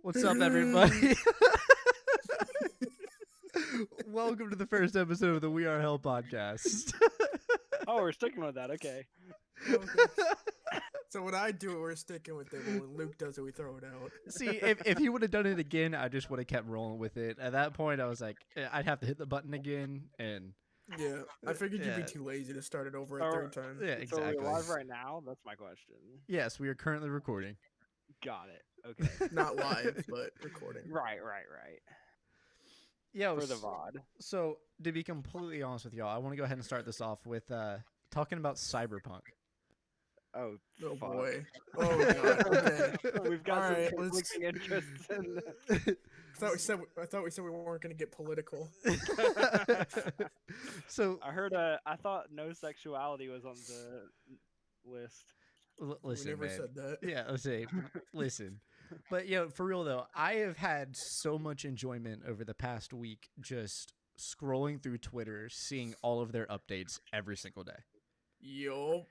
What's up, everybody? Welcome to the first episode of the We Are Hell podcast. Oh, we're sticking with that. Okay. Okay. So when I do it, we're sticking with it. But when Luke does it, we throw it out. See, if he would have done it again, I just would have kept rolling with it. At that point, I was like, I'd have to hit the button again, and Yeah, I figured you'd be Yeah. too lazy to start it over So- a third time. yeah, So exactly. we're live right now? That's my question. Yes, we are currently recording. Got it. Okay. Not live, but recording. right. Yeah, For the VOD. So to be completely honest with y'all, I want to go ahead and start this off with talking about Cyberpunk. Oh, Oh fuck. boy. Oh god. Okay. We've got All some right, let's- conflicting interests in I thought we said we weren't gonna get political. So I heard I thought no sexuality was on the list. listen, we never man. said that. Yeah, let's say, listen. But for real though, I have had so much enjoyment over the past week just scrolling through Twitter, seeing all of their updates every single day. Yo.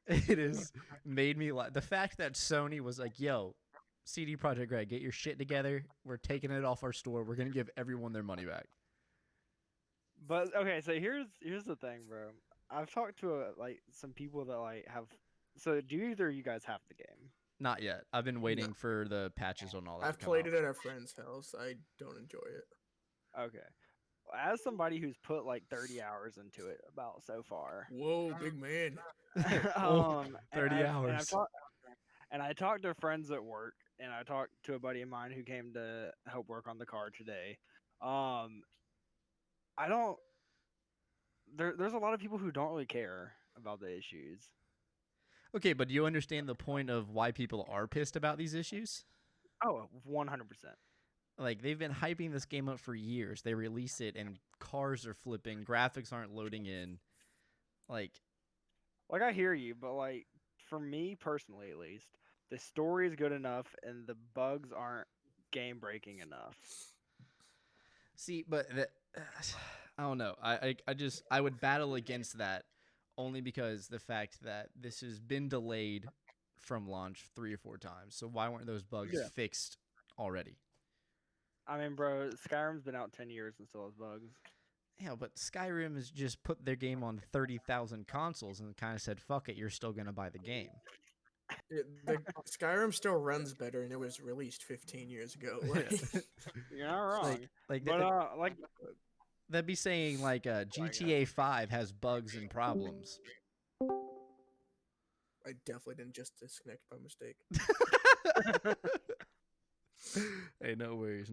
It has made me laugh. The fact that Sony was like, "Yo, CD Projekt Red, get your shit together. We're taking it off our store. We're gonna give everyone their money back." But okay, so here's the thing, bro. I've talked to some people that have. So do either of you guys have the game? Not yet. I've been waiting for the patches on all that. I've played it at a friend's house. I don't enjoy it. Okay. As somebody who's put like 30 hours into it about so far. Whoa, big man. Oh, and 30 hours. And I talked to friends at work, and I talked to a buddy of mine who came to help work on the car today. I don't. There's a lot of people who don't really care about the issues. Okay, but do you understand the point of why people are pissed about these issues? Oh, 100%. Like, they've been hyping this game up for years. They release it, and cars are flipping, graphics aren't loading in. Like, I hear you, but for me personally, at least, the story is good enough, and the bugs aren't game breaking enough. see, but I don't know. I would battle against that only because the fact that this has been delayed from launch 3 or 4 times. So why weren't those bugs fixed already? I mean, bro, Skyrim's been out 10 years and still has bugs. Yeah, but Skyrim has just put their game on 30,000 consoles and kind of said, "Fuck it, you're still gonna buy the game." The Skyrim still runs better, and it was released 15 years ago. You're not wrong. Like, that'd be saying like GTA 5 has bugs and problems. I definitely didn't just disconnect by mistake. Hey, no worries.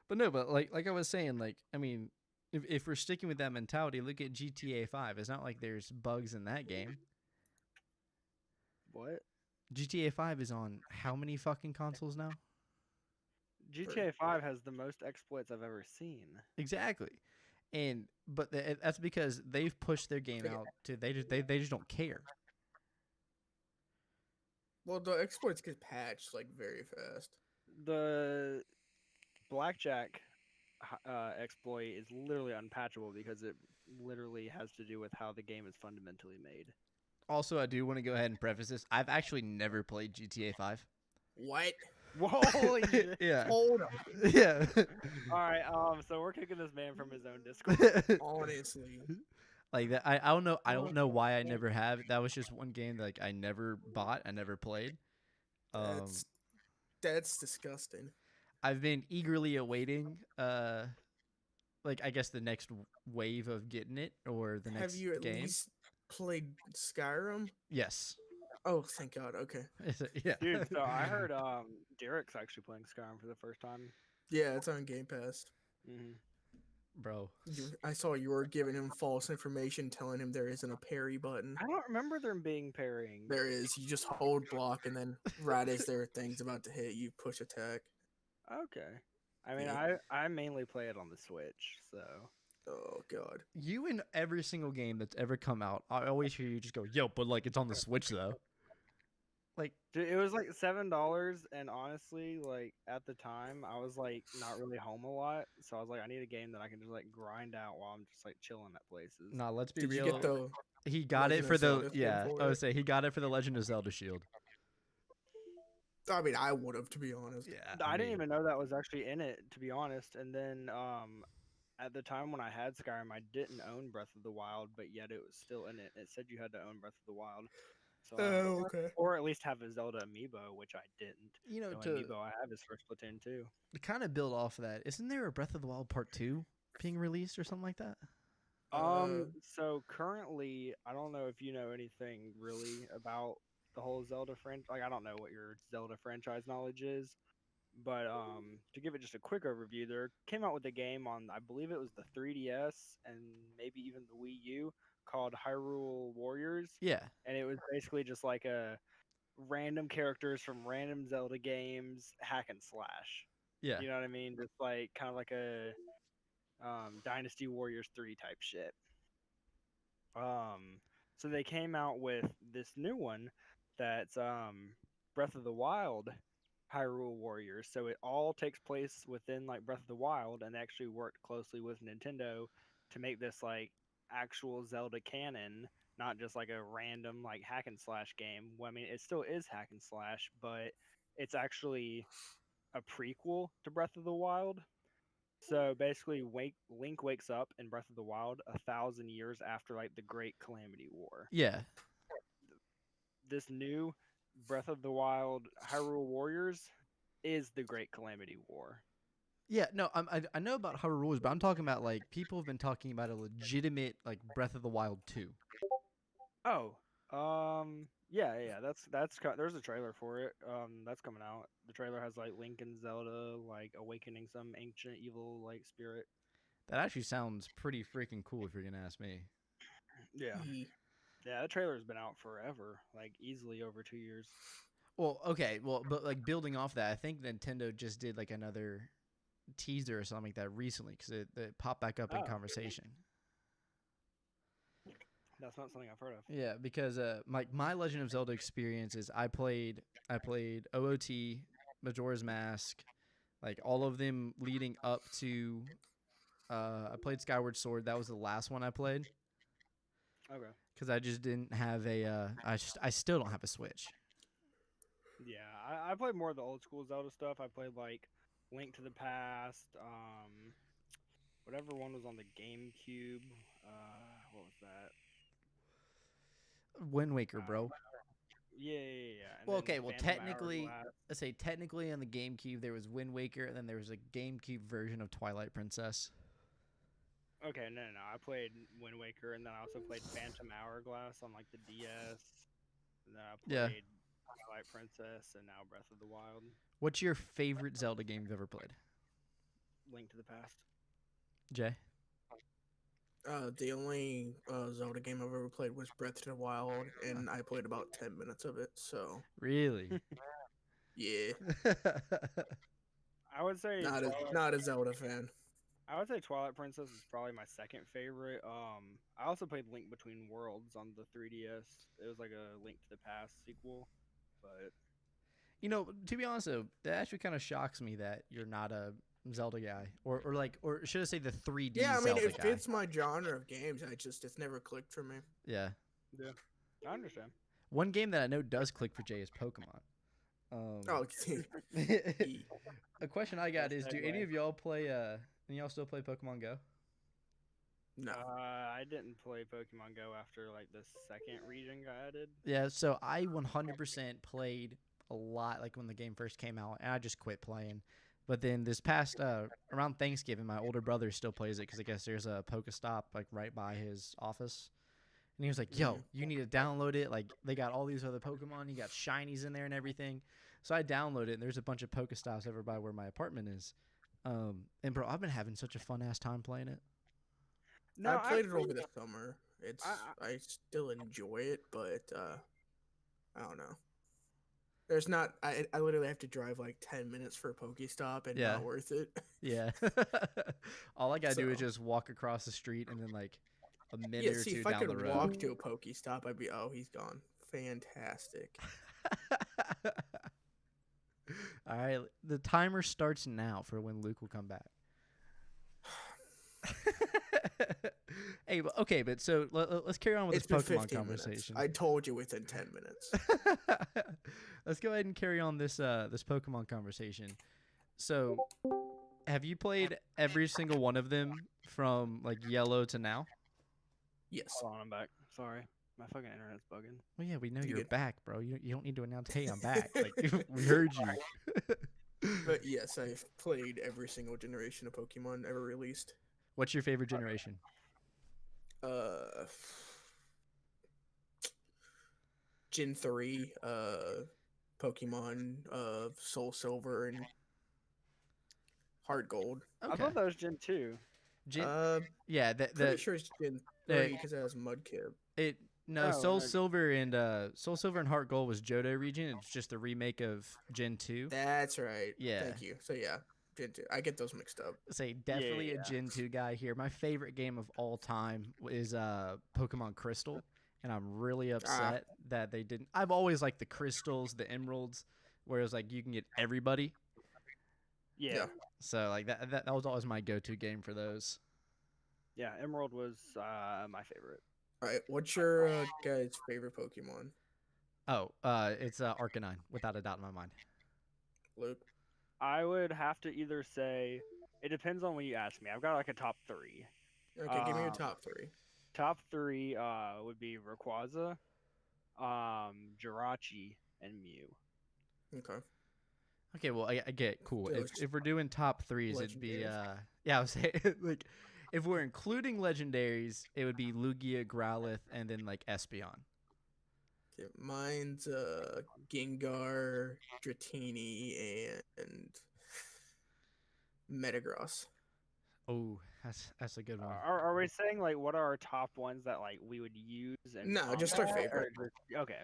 But no, but like I was saying, I mean, if we're sticking with that mentality, look at GTA 5. It's not like there's bugs in that game. What? GTA 5 is on how many fucking consoles now? GTA 5 has the most exploits I've ever seen. Exactly. But that's because they've pushed their game out to they just don't care. Well, the exploits get patched very fast. The blackjack exploit is literally unpatchable because it literally has to do with how the game is fundamentally made. Also, I do want to go ahead and preface this. I've actually never played GTA 5. What? Holy shit. Yeah. Hold on. Yeah. All right, so we're kicking this man from his own Discord. Honestly. Like that, I don't know. I don't know why I never have. That was just one game that I never bought. I never played. That's disgusting. I've been eagerly awaiting, I guess the next wave of getting it or the next Have you at game. least played Skyrim? Yes. Oh, thank God. Okay. Yeah. Dude, so I heard Derek's actually playing Skyrim for the first time. Yeah, it's on Game Pass. Mm-hmm. Bro. I saw you were giving him false information, telling him there isn't a parry button. I don't remember there being parrying. There is. You just hold block, and then right as their thing's about to hit, you push attack. Okay. I mean, Yeah. I mainly play it on the Switch, so. Oh God. You in every single game that's ever come out, I always hear you just go, "Yo, but it's on the Switch though." Like, Dude, it was $7, and honestly, at the time, I was not really home a lot, so I was like, I need a game that I can just grind out while I'm just chilling at places. nah, let's be Did you real. get the? He got it Legend for of the Zelda thing yeah. for I would it? say he got it for the Legend of Zelda Shield. I mean, I would have, to be honest. Yeah, I didn't mean, even know that was actually in it, to be honest. And then at the time when I had Skyrim, I didn't own Breath of the Wild, but yet it was still in it. It said you had to own Breath of the Wild, so Oh, okay. or at least have a Zelda amiibo, which I didn't. you know, The only amiibo I have is for Splatoon 2. to kind of build off of that, isn't there a Breath of the Wild Part 2 being released or something like that? So currently, I don't know if you know anything really about the whole Zelda franchise. Like, I don't know what your Zelda franchise knowledge is, but to give it just a quick overview, there came out with a game on, I believe it was the 3DS and maybe even the Wii U, called Hyrule Warriors, Yeah, and it was basically just like a random characters from random Zelda games hack and slash. yeah, You know what I mean? Just like kind of like a Dynasty Warriors 3 type shit. So they came out with this new one that's Breath of the Wild Hyrule Warriors. So it all takes place within like Breath of the Wild, and they actually worked closely with Nintendo to make this like actual Zelda canon, not just like a random like hack and slash game. Well, I mean, it still is hack and slash, but it's actually a prequel to Breath of the Wild. So basically, Link wakes up in Breath of the Wild 1,000 years after like the Great Calamity War. yeah, This new Breath of the Wild Hyrule Warriors is the Great Calamity War. yeah. No, I know about Hyrule Rules, but I'm talking about like people have been talking about a legitimate like Breath of the Wild 2. Oh, yeah. There's a trailer for it. That's coming out. The trailer has like Link and Zelda like awakening some ancient evil like spirit. That actually sounds pretty freaking cool if you're gonna ask me. Yeah, Ye- yeah. The trailer's been out forever, like easily over 2 years. Well, okay, well, but like building off that, I think Nintendo just did like another teaser or something like that recently because it popped back up in Oh, conversation. that's not something I've heard of. Yeah, because my Legend of Zelda experience is I played OOT, Majora's Mask, like all of them leading up to I played Skyward Sword. That was the last one I played Okay. because I just didn't have I still don't have a Switch. Yeah, I played more of the old school Zelda stuff. I played like Link to the Past, whatever one was on the GameCube. What was that? Wind Waker, Uh, bro. yeah. And Well, then okay, well Phantom technically, Hourglass. let's say technically on the GameCube there was Wind Waker, and then there was a GameCube version of Twilight Princess. Okay, no. I played Wind Waker, and then I also played Phantom Hourglass on like the DS. And then I Yeah. played Twilight Princess, and now Breath of the Wild. What's your favorite Zelda game you've ever played, Link to the Past. Jay? The only Zelda game I've ever played was Breath of the Wild, and I played about 10 minutes of it. So Really? yeah, I would say not a Zelda fan. I would say Twilight Princess is probably my second favorite. I also played Link Between Worlds on the 3DS. It was like a Link to the Past sequel, but You know, to be honest though, that actually kind of shocks me that you're not a Zelda guy, or should I say the 3D Yeah, I mean, Zelda it guy? fits my genre of games. It's never clicked for me. Yeah. yeah, I understand. One game that I know does click for Jay is Pokemon. Oh, A question I got Nice is, do any segue. of y'all play? Any y'all still play Pokemon Go? no. I didn't play Pokemon Go after like the second region got added. Yeah, so I 100% played a lot, like when the game first came out, and I just quit playing. But then this past around Thanksgiving, my older brother still plays it because I guess there's a Pokestop like right by his office, and he was like, "Yo, you need to download it. Like they got all these other Pokemon, you got shinies in there and everything." So I downloaded it, and there's a bunch of Pokestops over by where my apartment is. And bro, I've been having such a fun ass time playing it. No, I played it actually, over the summer. I still enjoy it, but I don't know. There's not. I literally have to drive like 10 minutes for a Pokestop, and Yeah. not worth it. Yeah. All I gotta do is So- just walk across the street and then like a minute Yeah, or see, two if I down could the road. walk to a Pokestop, I'd be, oh, he's gone. Fantastic. All right, the timer starts now for when Luke will come back. Hey, okay, but so let's carry on with It's this been Pokemon 15 minutes. conversation. I told you within 10 minutes. Let's go ahead and carry on this this Pokemon conversation. So, have you played every single one of them from like yellow to now? Yes. Hold on, I'm back. Sorry, my fucking internet's bugging. Well, yeah, we know You you're good? back, bro. You don't need to announce, "Hey, I'm back." Like we heard you. But yes, I've played every single generation of Pokemon ever released. What's your favorite generation? Uh, Gen 3, Pokemon, Soul Silver and Heart Gold. I thought that was Gen 2. Gen, Uh, yeah, pretty sure it's Gen 3 the because it has Mudkip. it no Oh, Soul no. Silver and Heart Gold was Johto region. It's just a remake of Gen 2. That's right. Yeah. Thank you. So yeah, Gen 2. I get those mixed up. Say definitely a Yeah. Gen 2 guy here. My favorite game of all time is Pokemon Crystal, and I'm really upset that they didn't. I've always liked the crystals, the emeralds, where it's like you can get everybody. Yeah. So like that was always my go-to game for those. Yeah, Emerald was my favorite. All right, what's your guys' favorite Pokemon? Oh, it's Arcanine, without a doubt in my mind. Luke? I would have to either say it depends on when you ask me. I've got like a top 3. Okay, give me your Um, top 3. Top 3 would be Rayquaza, Jirachi, and Mew. Okay. Okay, well I get cool. Those If we're doing top threes, it'd be legendaries. yeah, I was saying like if we're including legendaries, it would be Lugia, Growlithe, and then like Espeon. Okay, mine's Gengar, Dratini, and Metagross. Oh, that's a good one. Are we saying like what are our top ones that like we would use in No, just our combat, favorite. Okay.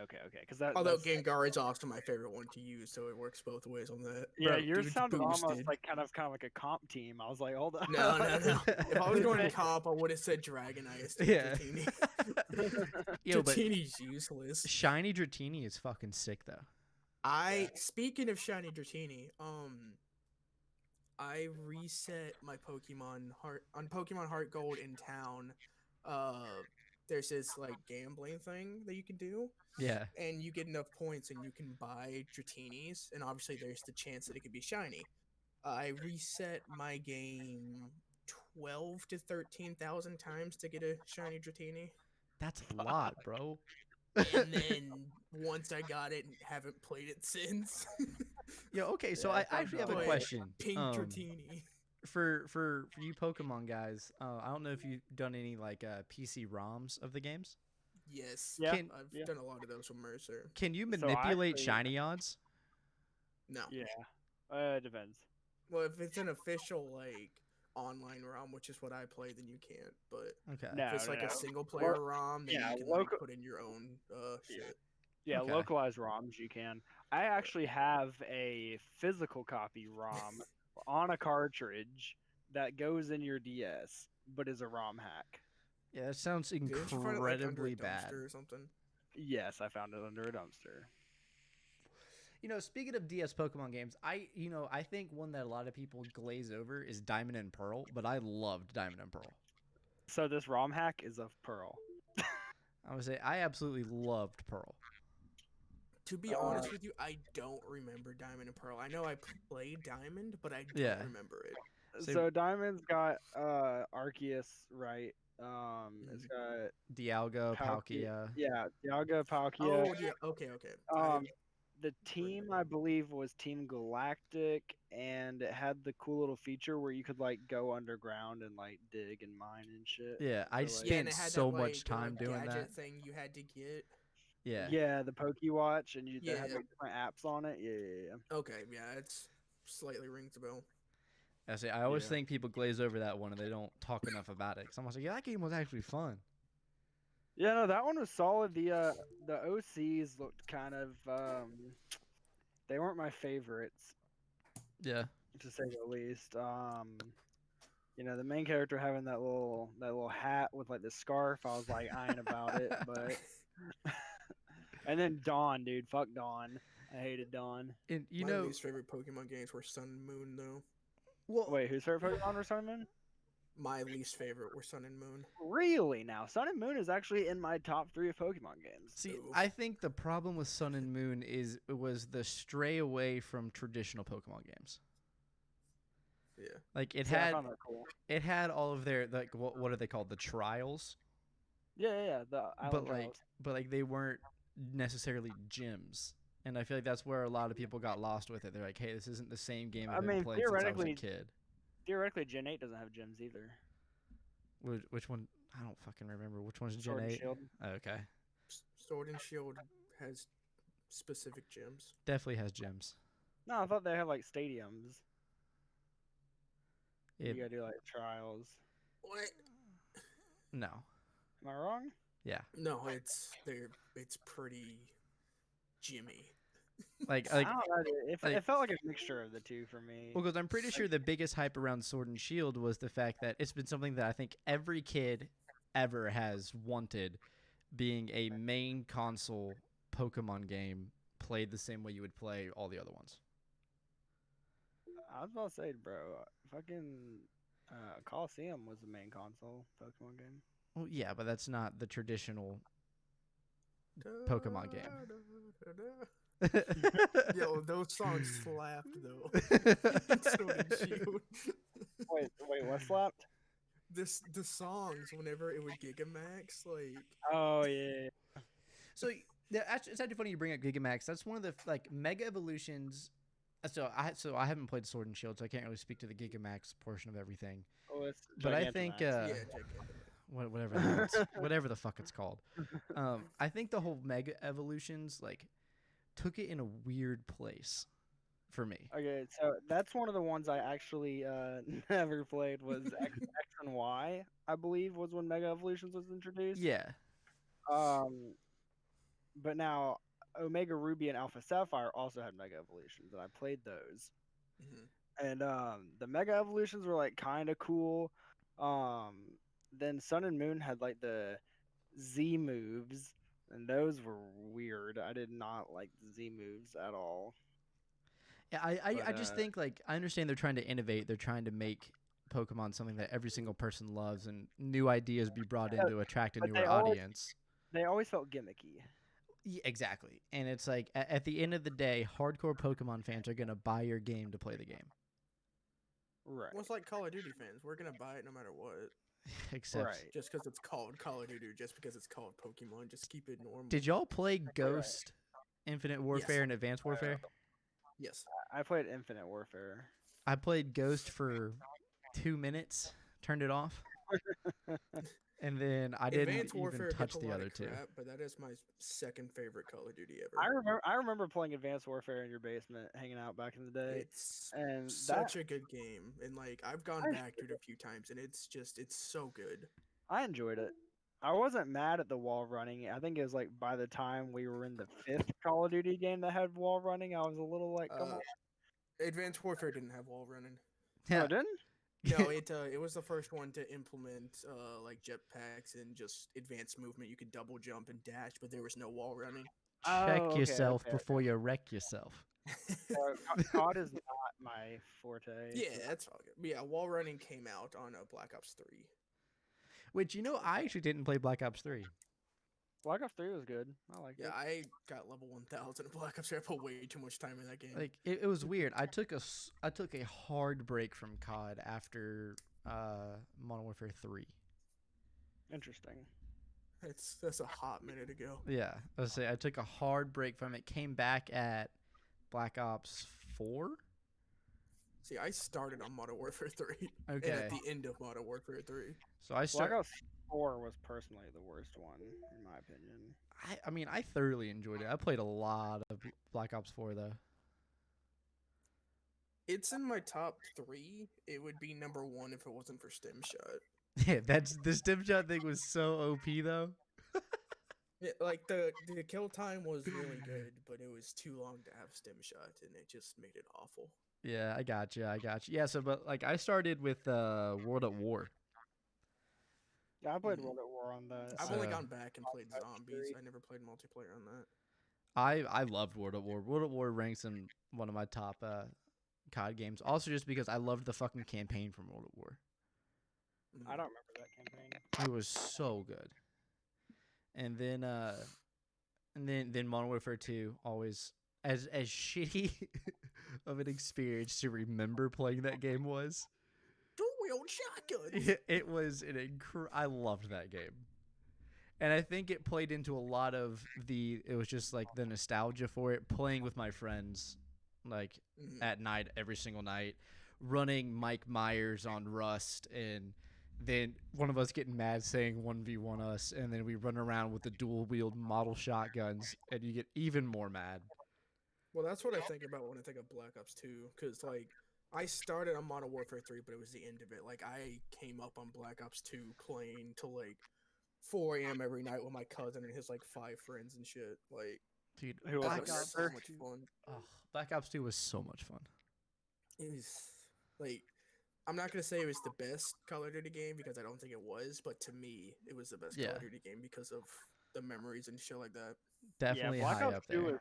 Because that Although that's Gengar is also my favorite one to use, so it works both ways on that. yeah, Bro, yours dude's sounded almost boosted. like kind of like a comp team. I was like, hold on. No. If I was going to comp, I would have said Dragonite to Yeah. Dratini. Yo, but Dratini's useless. Shiny Dratini is fucking sick though. Speaking of shiny Dratini, I reset my Pokemon Heart Gold in town. There's this like gambling thing that you can do, Yeah. and you get enough points, and you can buy Dratinis, and obviously there's the chance that it could be shiny. I reset my game 12 to 13,000 times to get a shiny Dratini. That's a lot, bro. And then once I got it, haven't played it since. Yo, okay, so Yeah, I it sounds actually have a But question. Pink Dratini. For you Pokemon guys, I don't know if you've done any like PC ROMs of the games. Yes. Yeah. I've done a lot of those with Mercer. Can you So manipulate actually- shiny odds? No. Yeah. It depends. Well, if it's an official like online ROM, which is what I play, then you can't. But Okay. No, if it's like no. a single player ROM, then yeah, you can local- like put in your own shit. Yeah, Okay. localized ROMs you can. I actually have a physical copy ROM on a cartridge that goes in your DS, but is a ROM hack. Yeah, that sounds Didn't you find it like under a incredibly bad. dumpster or something? Yes, I found it under a dumpster. You know, speaking of DS Pokemon games, I think one that a lot of people glaze over is Diamond and Pearl, but I loved Diamond and Pearl. So this ROM hack is of Pearl. I would say I absolutely loved Pearl. To be honest with you, I don't remember Diamond and Pearl. I know I played Diamond, but I don't remember it. So Diamond's got Arceus, right? It's got Dialga, Palkia. Yeah, Dialga, Palkia. Oh, yeah. Okay. The team I believe was Team Galactic, and it had the cool little feature where you could like go underground and like dig and mine and shit. Yeah, I So, like, spent and it had so that, much like, time doing gadget that. thing you had to get. Yeah. Yeah, the PokeWatch, and that had Yeah. like different apps on it. Yeah. Okay, yeah, it's slightly rings a bell. I say I always Yeah. think people glaze over that one and they don't talk enough about it. Cause I'm like, yeah, that game was actually fun. Yeah, no, that one was solid. The OCs looked kind of they weren't my favorites, Yeah. to say the least. The main character having that little hat with like the scarf, I was like eyeing about it, but and then Dawn, dude, fuck Dawn. I hated Dawn. And you My know, least favorite Pokemon games were Sun and Moon, though. well, Wait, whose favorite Pokemon were Sun and Moon? My least favorite were Sun and Moon. Really? Now, Sun and Moon is actually in my top 3 of Pokemon games. See, Oof. I think the problem with Sun and Moon was the stray away from traditional Pokemon games. Yeah. Like it See, I had found that cool. it had all of their like what are they called, the trials, Yeah, the Island Trials. but like they weren't necessarily gyms. And I feel like that's where a lot of people got lost with it. They're like, hey, this isn't the same game I I've mean, played since I was a theoretically, Gen 8 doesn't have gyms either. kid. Which one? I don't fucking remember. Which one's Gen Sword and 8? Shield. Okay. Sword and Shield has specific gyms. Definitely has gyms. No, I thought they had like stadiums. It, You gotta do like trials. What? no. Am I wrong? Yeah. No, it's pretty Jimmy. Like I don't know. like- It felt like a mixture of the two for me. Well, because I'm pretty sure the biggest hype around Sword and Shield was the fact that it's been something that I think every kid ever has wanted, being a main console Pokemon game played the same way you would play all the other ones. I was about to say, bro, fucking Coliseum was the main console Pokemon game. Well, yeah, but that's not the traditional Pokemon game. Yo, those songs slapped though. Sword and Shield. Wait, what slapped? The songs whenever it would Gigamax, like Oh yeah. So it's actually funny you bring up Gigamax. That's one of the like Mega Evolutions. So I haven't played Sword and Shield, so I can't really speak to the Gigamax portion of everything. Oh, it's But I think Gigantamax. yeah, Gigamax. whatever the fuck it's called. I think the whole Mega Evolutions like took it in a weird place for me. Okay, so that's one of the ones I actually never played was X and Y, I believe, was when Mega Evolutions was introduced. Yeah. But now Omega Ruby and Alpha Sapphire also had Mega Evolutions, and I played those. Mhm. And the Mega Evolutions were like kind of cool. Then Sun and Moon had like the Z moves, and those were weird. I did not like the Z moves at all. Yeah, I But, just think like I understand they're trying to innovate. They're trying to make Pokemon something that every single person loves, and new ideas be brought in Yeah, to attract a but newer they always- audience. They always felt gimmicky. Yeah, exactly. And it's like at the end of the day, hardcore Pokemon fans are gonna buy your game to play the game. Right. Well, it's like Call of Duty fans. We're gonna buy it no matter what. Except, Right. Just because it's called Call of Duty, just because it's called Pokemon, just keep it normal. did y'all play Ghost, Infinite Warfare, and Advanced Warfare? Yes. I played Infinite Warfare. I played Ghost for 2 minutes, turned it off, and then I didn't Advanced Warfare even touch gets a the lot other of two. crap, but that is my second favorite Call of Duty ever. I remember playing Advanced Warfare in your basement, hanging out back in the day. It's And such a good game, and like I've gone I back to it a few times, and it's so good. I enjoyed it. I wasn't mad at the wall running. I think it was like by the time we were in the 5th Call of Duty game that had wall running, I was a little like, come on. Advanced Warfare didn't have wall running. Oh, it didn't? No, it was the first one to implement like jetpacks and just advanced movement. You could double jump and dash, but there was no wall running. Check Oh, okay, yourself okay. before you wreck yourself. COD is not my forte. Yeah, that's all good. But yeah, wall running came out on Black Ops 3. Which I actually didn't play Black Ops 3. Black Ops 3 was good. I liked Yeah, it. I got level 1000 in Black Ops 3. I put way too much time in that game. Like it was weird. I took a hard break from COD after Modern Warfare 3. Interesting. That's a hot minute ago. Yeah, let's say I took a hard break from it. Came back at Black Ops 4. See, I started on Modern Warfare 3. Okay. And at the end of Modern Warfare 3. So I Black start. Ops 4 was personally the worst one, in my opinion. I mean, I thoroughly enjoyed it. I played a lot of Black Ops 4 though. It's in my top 3. It would be number 1 if it wasn't for Stem Shot. Yeah, the stim shot thing was so OP though. Yeah, like the kill time was really good, but it was too long to have Stem Shot, and it just made it awful. Yeah, I got you. Yeah, so but like I started with World at War. Yeah, I played World at War on the. I've only So- gone back and played zombies. I never played multiplayer on that. I loved World at War. World at War ranks in one of my top COD games. Also, just because I loved the fucking campaign from World at War. I don't remember that campaign. It was so good. And then Modern Warfare 2, always as shitty of an experience to remember playing that game was. Dual-wield shotguns. It was I loved that game. And I think it played into a lot of it was just like the nostalgia for it, playing with my friends like at night, every single night, running Mike Myers on Rust, and then one of us getting mad saying 1v1 us, and then we run around with the dual wield model shotguns, and you get even more mad. Well, that's what I think about when I think of Black Ops 2, because like I started on Modern Warfare 3, but it was the end of it. Like I came up on Black Ops 2 playing till like 4 a.m. every night with my cousin and his like 5 friends and shit. Like, dude, Who that was was it? so much fun. Black Ops 2 was so much fun. It was like, I'm not gonna say it was the best Call of Duty game because I don't think it was, but to me, it was the best Call of Duty game because of the memories and shit like that. Definitely Black high Ops up 2 there. was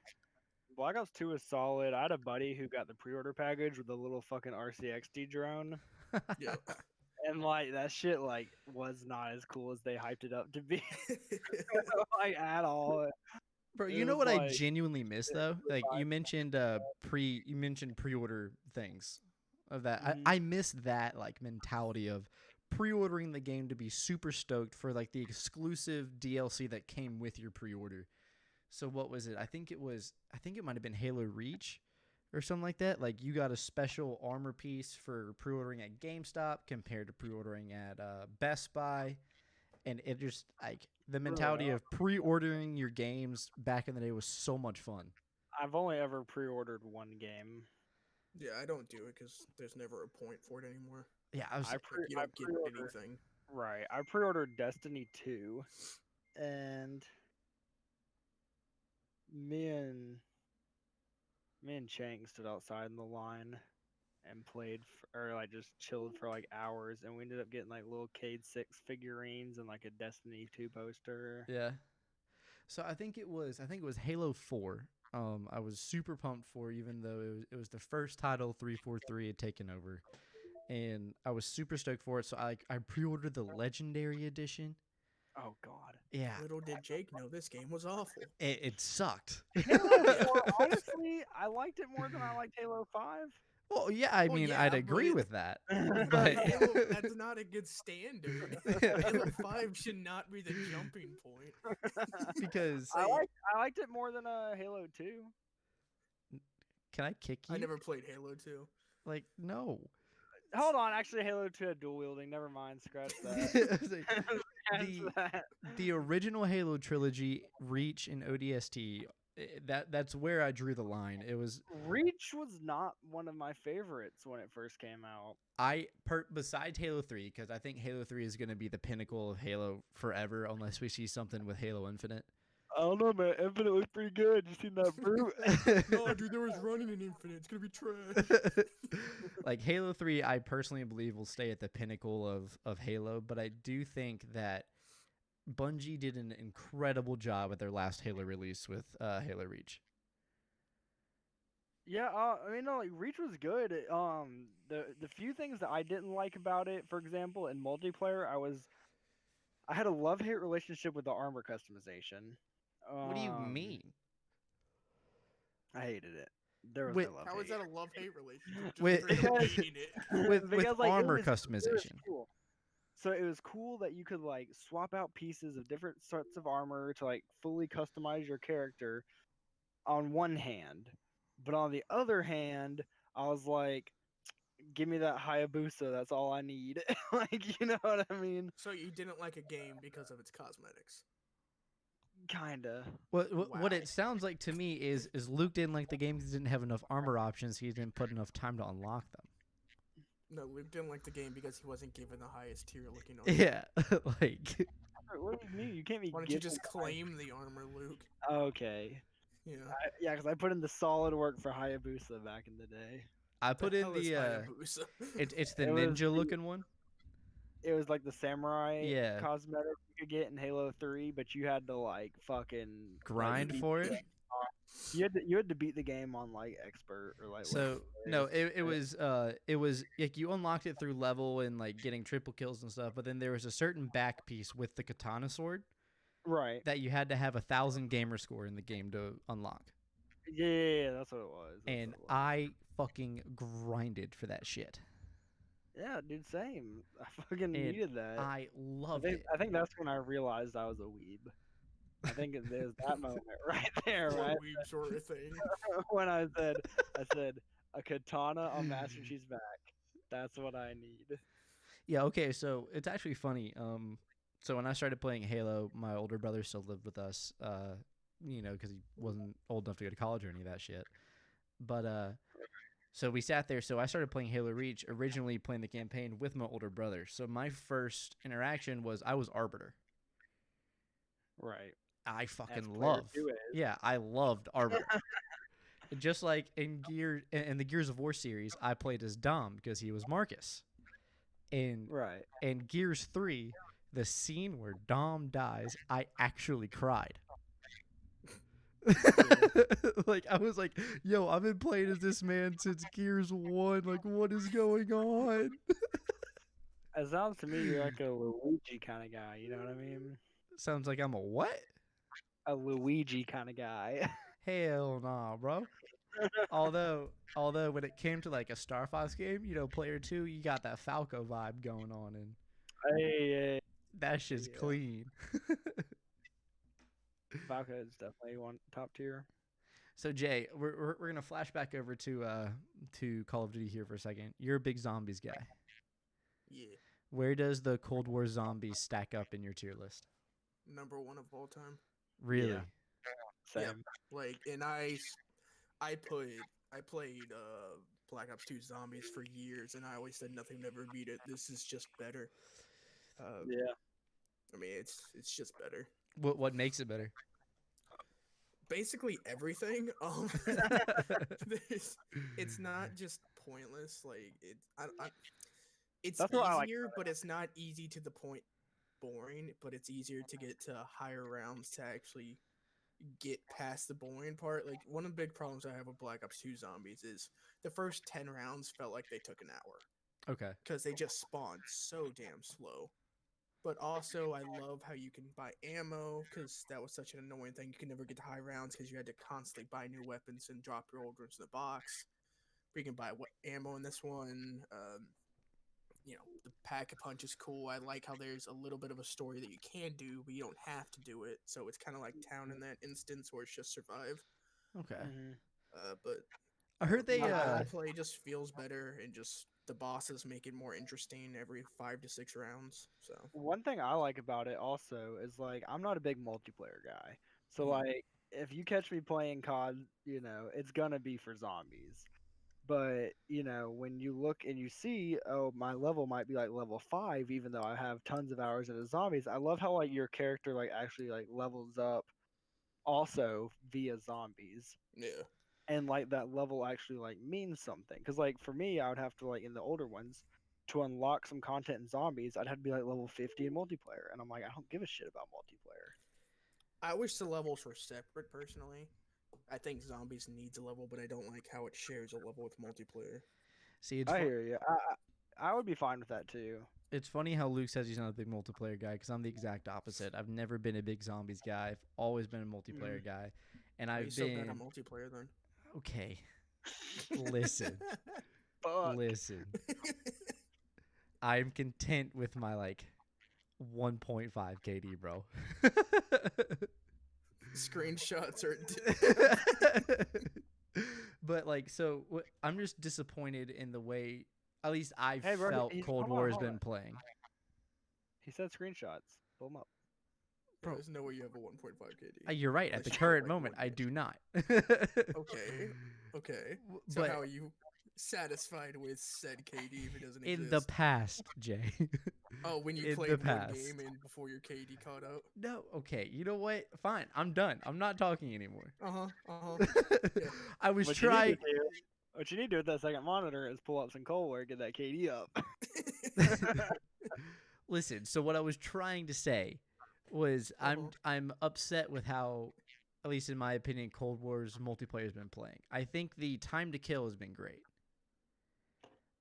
Black Ops 2 is solid. I had a buddy who got the pre-order package with the little fucking RCXD drone. Yeah. And like that shit like was not as cool as they hyped it up to be. Like at all. Bro, It you know was what I like- genuinely miss though? Like you mentioned Mm-hmm. pre-order things of that. I miss that like mentality of pre-ordering the game to be super stoked for like the exclusive DLC that came with your pre-order. So what was it? I think it might have been Halo Reach or something like that. Like you got a special armor piece for pre-ordering at GameStop compared to pre-ordering at Best Buy. And it just like the mentality of pre-ordering your games back in the day was so much fun. I've only ever pre-ordered one game. Yeah, I don't do it because there's never a point for it anymore. Yeah, You don't get anything. Right. I pre-ordered Destiny 2, and me and Chang stood outside in the line and played or like just chilled for like hours, and we ended up getting like little Cade 6 figurines and like a Destiny 2 poster. Yeah. So I think it was Halo 4. I was super pumped for, even though it was the first title 343 had taken over, and I was super stoked for it. So I pre-ordered the Legendary Edition. Oh God. Yeah. Little did Jake know this game was awful. It sucked. Halo 4, honestly, I liked it more than I liked Halo 5. Well, yeah, I mean, yeah, I'd but agree with that. But But Halo, that's not a good standard. Halo 5 should not be the jumping point. because I liked it more than Halo 2. can I kick you? I never played Halo 2. Like, no. Hold on, actually, Halo 2 had dual wielding. Never mind, scratch that. The original Halo trilogy, Reach and ODST, that's where I drew the line. It was Reach was not one of my favorites when it first came out. Besides Halo 3, because I think Halo 3 is going to be the pinnacle of Halo forever, unless we see something with Halo Infinite. I don't know, man. Infinite was pretty good. You seen that brute? No, dude, there was running in Infinite. It's gonna be trash. Like Halo 3, I personally believe will stay at the pinnacle of Halo, but I do think that Bungie did an incredible job at their last Halo release with Halo Reach. Yeah, I mean, no, like Reach was good. The few things that I didn't like about it, for example, in multiplayer, I had a love-hate relationship with the armor customization. What do you mean? I hated it. There was Wait, no love. How is that a love-hate relationship? Just Wait. straight up hating it. with Because, like, armor it was customization? cool. So it was cool that you could like swap out pieces of different sorts of armor to like fully customize your character on one hand. But on the other hand, I was like, give me that Hayabusa, that's all I need. Like, you know what I mean? So you didn't like a game because of its cosmetics? Kinda. What it sounds like to me is Luke didn't like the game because he didn't have enough armor options. He didn't put enough time to unlock them. No, Luke didn't like the game because he wasn't given the highest tier looking armor. Yeah, like. What do you mean? You can't be. Why don't you just claim the armor, Luke? Okay. Yeah. Yeah, because I put in the solid work for Hayabusa back in the day. I put in hell is the Hayabusa? it's the It was ninja looking one. It was like the samurai Yeah. cosmetic you could get in Halo 3, but you had to like fucking Grind like, for it? You had to beat the game on like expert or like. So no, it was like you unlocked it through level and like getting triple kills and stuff, but then there was a certain back piece with the katana sword right. that you had to have 1,000 gamer score in the game to unlock. Yeah, that's what it was. And I fucking grinded for that shit. Yeah, dude, same. I fucking And needed that. I loved it. I think that's when I realized I was a weeb. I think there's that moment right there, Poor right? weeb sort of thing. When I said a katana on Master Chief's back. That's what I need. Yeah, okay, so it's actually funny. So when I started playing Halo, my older brother still lived with us, because he wasn't old enough to go to college or any of that shit. But so we sat there. So I started playing Halo Reach, originally playing the campaign with my older brother. So my first interaction was I was Arbiter. Right. I As fucking player love. 2 is. Yeah, I loved Arbiter. Just like in the Gears of War series, I played as Dom because he was Marcus. Right. In Gears 3, the scene where Dom dies, I actually cried. Like I was like, yo, I've been playing as this man since Gears 1. Like, what is going on? It sounds to me you're like a Luigi kind of guy. You know what I mean? Sounds like I'm a what? A Luigi kind of guy. Hell nah, bro. Although when it came to like a Star Fox game, player 2, you got that Falco vibe going on, and Hey, that shit's yeah. clean. Falco is definitely one top tier. So Jay, we're gonna flash back over to Call of Duty here for a second. You're a big zombies guy. Yeah. Where does the Cold War zombies stack up in your tier list? Number 1 of all time. Really? Yeah. Same. Yeah. Like, and I played Black Ops 2 Zombies for years, and I always said nothing would ever beat it. This is just better. Yeah. I mean, it's just better. What makes it better? Basically everything. It's not just pointless. Like it's That's what I like easier, but it's not easy to the point boring. But it's easier to get to higher rounds to actually get past the boring part. Like, one of the big problems I have with Black Ops 2 Zombies is the first 10 rounds felt like they took an hour. Okay. Because they just spawned so damn slow. But also, I love how you can buy ammo, because that was such an annoying thing. You can never get to high rounds because you had to constantly buy new weapons and drop your old ones in the box. But you can buy ammo in this one. The pack-a-punch is cool. I like how there's a little bit of a story that you can do, but you don't have to do it. So it's kind of like Town in that instance where it's just survive. Okay. But I heard they the play just feels better, and just the bosses make it more interesting every 5 to 6 rounds. So One thing I like about it also is like I'm not a big multiplayer guy. So like if you catch me playing COD, it's gonna be for zombies. But when you look and you see, oh, my level might be like level 5, even though I have tons of hours into zombies. I love how like your character like actually like levels up also via zombies. yeah. And like that level actually like means something. Because like for me, I would have to like in the older ones to unlock some content in zombies, I'd have to be like level 50 in multiplayer, and I'm like, I don't give a shit about multiplayer. I wish the levels were separate personally. I think Zombies needs a level, but I don't like how it shares a level with multiplayer. See, I hear you. I would be fine with that too. it's funny how Luke says he's not a big multiplayer guy because I'm the exact opposite. I've never been a big zombies guy. I've always been a multiplayer guy, and Are you I've so been bad at multiplayer then? okay. Listen, Fuck. listen. I'm content with my 1.5 KD, bro. Screenshots are. But I'm just disappointed in the way, at least I've Hey, bro, felt Cold hold on, War has hold been on. playing. He said screenshots. Pull them up. Bro, there's no way you have a 1.5 KD. You're right. At Unless the you current like moment, I one do not. Okay. So But how are you satisfied with said KD if it doesn't in exist? the past, Jay. Oh, when you in played the one past. game and before your KD caught up? No, okay. You know what? Fine. I'm done. I'm not talking anymore. Yeah. I was What trying. What you need to do with that second monitor is pull up some Cold War, get that KD up. Listen, so what I was trying to say was I'm upset with how at least in my opinion, Cold War's multiplayer has been playing. I think the time to kill has been great,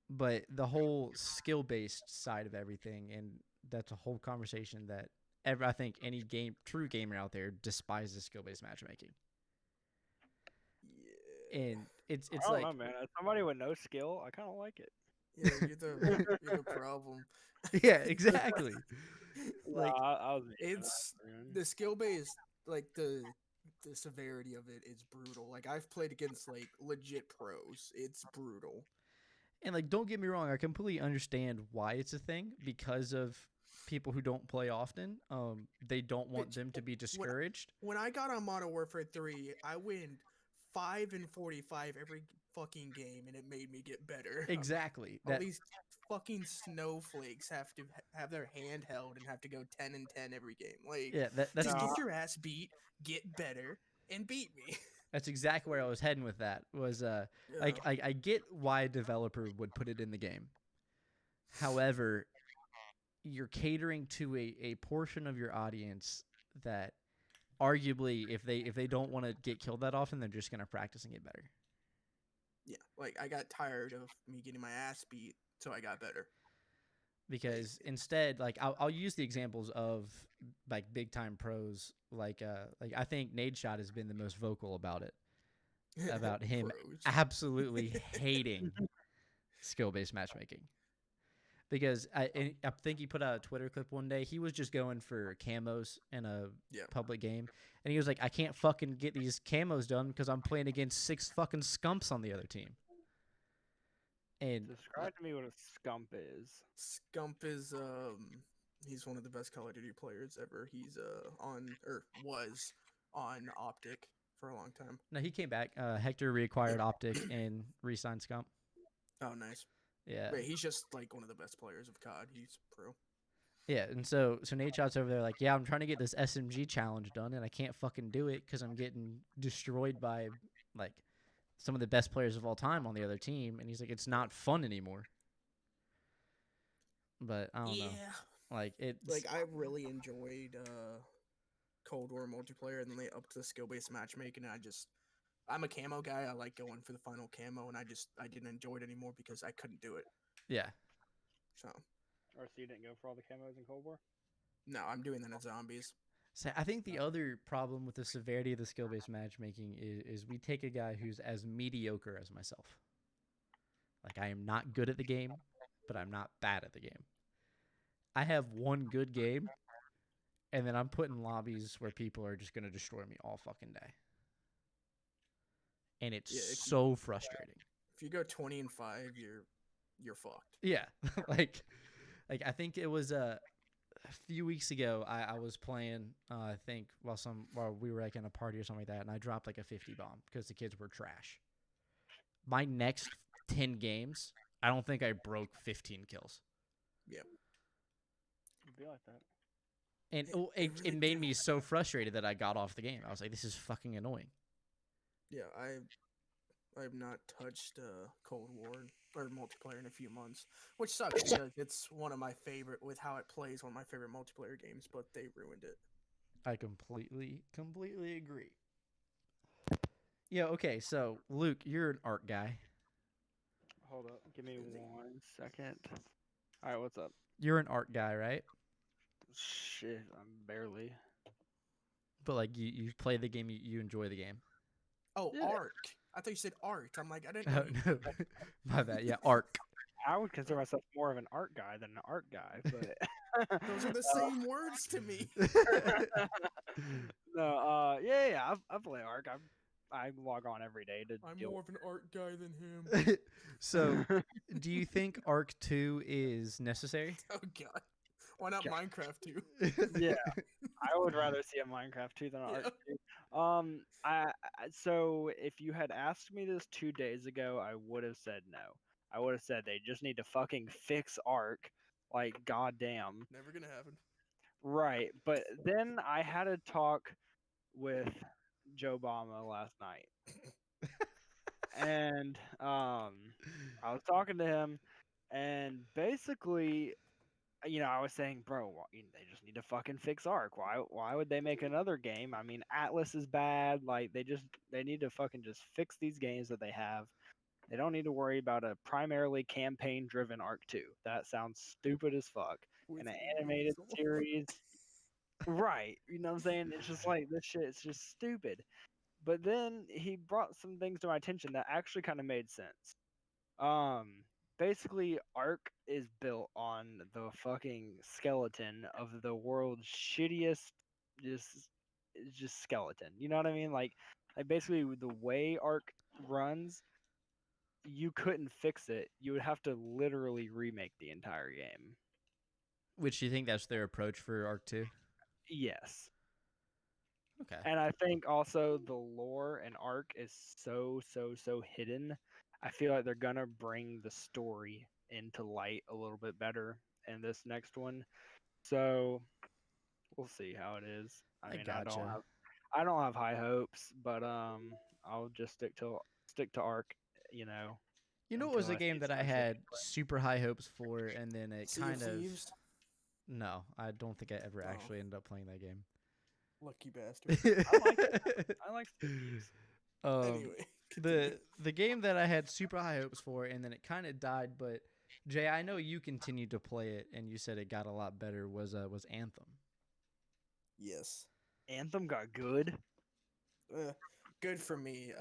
but the whole skill-based side of everything, and that's a whole conversation that I think any true gamer out there despises skill-based matchmaking. Yeah. And it's I don't like know, man. As somebody with no skill, I kind of like it. Yeah, you're the problem. yeah, exactly. Yeah, Like I was. It's the skill based, like the severity of it is brutal. Like I've played against like legit pros. It's brutal. and like don't get me wrong, I completely understand why it's a thing because of people who don't play often. They don't want Bitch, them to be when discouraged. when I got on Modern Warfare 3, I win 5 and 45 every fucking game, and it made me get better. Exactly. All That these fucking snowflakes have to have their hand held and have to go 10 and 10 every game. Like, yeah, just No, get your ass beat, get better, and beat me. that's exactly where I was heading with that. Was Yeah. I get why a developer would put it in the game. However, you're catering to a portion of your audience that arguably if they don't want to get killed that often, they're just gonna practice and get better. Yeah, like I got tired of me getting my ass beat, so I got better. Because instead, like I'll use the examples of like big time pros, like I think Nadeshot has been the most vocal about it, about him Pros. absolutely hating skill based matchmaking. Because I think he put out a Twitter clip one day. He was just going for camos in a Yeah. public game, and he was like, "I can't fucking get these camos done because I'm playing against 6 fucking scumps on the other team." And describe to me what a scump is. Scump is he's one of the best Call of Duty players ever. He's on or was on Optic for a long time. no, he came back. Hector reacquired Optic and re-signed Scump. Oh, nice. Yeah, Wait, he's just like one of the best players of COD. He's pro. yeah. And so Nate Shot's over there like, yeah, I'm trying to get this SMG challenge done, and I can't fucking do it because I'm getting destroyed by like some of the best players of all time on the other team. And he's like, it's not fun anymore. But I don't know. Yeah. Like it's Like I really enjoyed Cold War multiplayer, and then they upped the skill based matchmaking. And I'm a camo guy. I like going for the final camo, and I didn't enjoy it anymore because I couldn't do it. yeah. So Or so you didn't go for all the camos in Cold War? no, I'm doing that in zombies. So I think the other problem with the severity of the skill based matchmaking is we take a guy who's as mediocre as myself. Like I am not good at the game, but I'm not bad at the game. I have one good game, and then I'm put in lobbies where people are just gonna destroy me all fucking day. And it's Yeah, so frustrating. If you go 20-5, you're fucked. Yeah. like I think it was a few weeks ago I was playing I think while we were like in a party or something like that, and I dropped like a 50 bomb because the kids were trash. My next 10 games, I don't think I broke 15 kills. Yep. It'd be like that. And It it really made do. me so frustrated that I got off the game. I was like, this is fucking annoying. Yeah, I've not touched Cold War or multiplayer in a few months, which sucks because it's one of my favorite with how it plays. One of my favorite multiplayer games, but they ruined it. I completely agree. Yeah, okay, so Luke, you're an art guy. Hold up. Give me Busy. 1 second. All right, what's up? You're an art guy, right? Shit, I'm barely. But like you play the game, you enjoy the game. Oh, Yeah. Arc. I thought you said art. I'm like, I didn't know. Oh You... no, my bad. Yeah, arc. I would consider myself more of an art guy than an art guy, but Those are the same words to me. no, yeah, I play Ark. I log on every day to I'm deal. more of an art guy than him. So, do you think Arc 2 is necessary? Oh god, why not God. Minecraft too? Yeah, I would rather see a Minecraft 2 than an Yeah. Ark 2. So if you had asked me this 2 days ago, I would have said no. I would have said they just need to fucking fix Ark. Like, goddamn. Never gonna happen. Right, but then I had a talk with Joe Obama last night, and I was talking to him, and basically I was saying, bro, they just need to fucking fix Arc. Why would they make another game? I mean, Atlas is bad. Like they need to fucking just fix these games that they have. They don't need to worry about a primarily campaign-driven Arc 2. That sounds stupid as fuck. With An animated Weasel. series, right? You know what I'm saying? It's just like this shit. It's just stupid. But then he brought some things to my attention that actually kind of made sense. Um, Basically, Ark is built on the fucking skeleton of the world's shittiest, just just skeleton. You know what I mean? Like basically the way Ark runs, you couldn't fix it. You would have to literally remake the entire game. Which you think that's their approach for Arc 2? Yes. Okay. And I think also the lore in Ark is so hidden. I feel like they're gonna bring the story into light a little bit better in this next one. So we'll see how it is. I mean, gotcha. I don't have high hopes, but I'll just stick to Ark, you know, You know, it was until a I game see that some I shit. had super high hopes for, and then it Sea of kind of. Thieves. No, I don't think I ever Oh. actually ended up playing that game. Lucky bastard. I like it. I like Sea of Thieves. Anyway, continue. the game that I had super high hopes for, and then it kind of died. But Jay, I know you continued to play it, and you said it got a lot better. Was Anthem? Yes. Anthem got good. Good for me.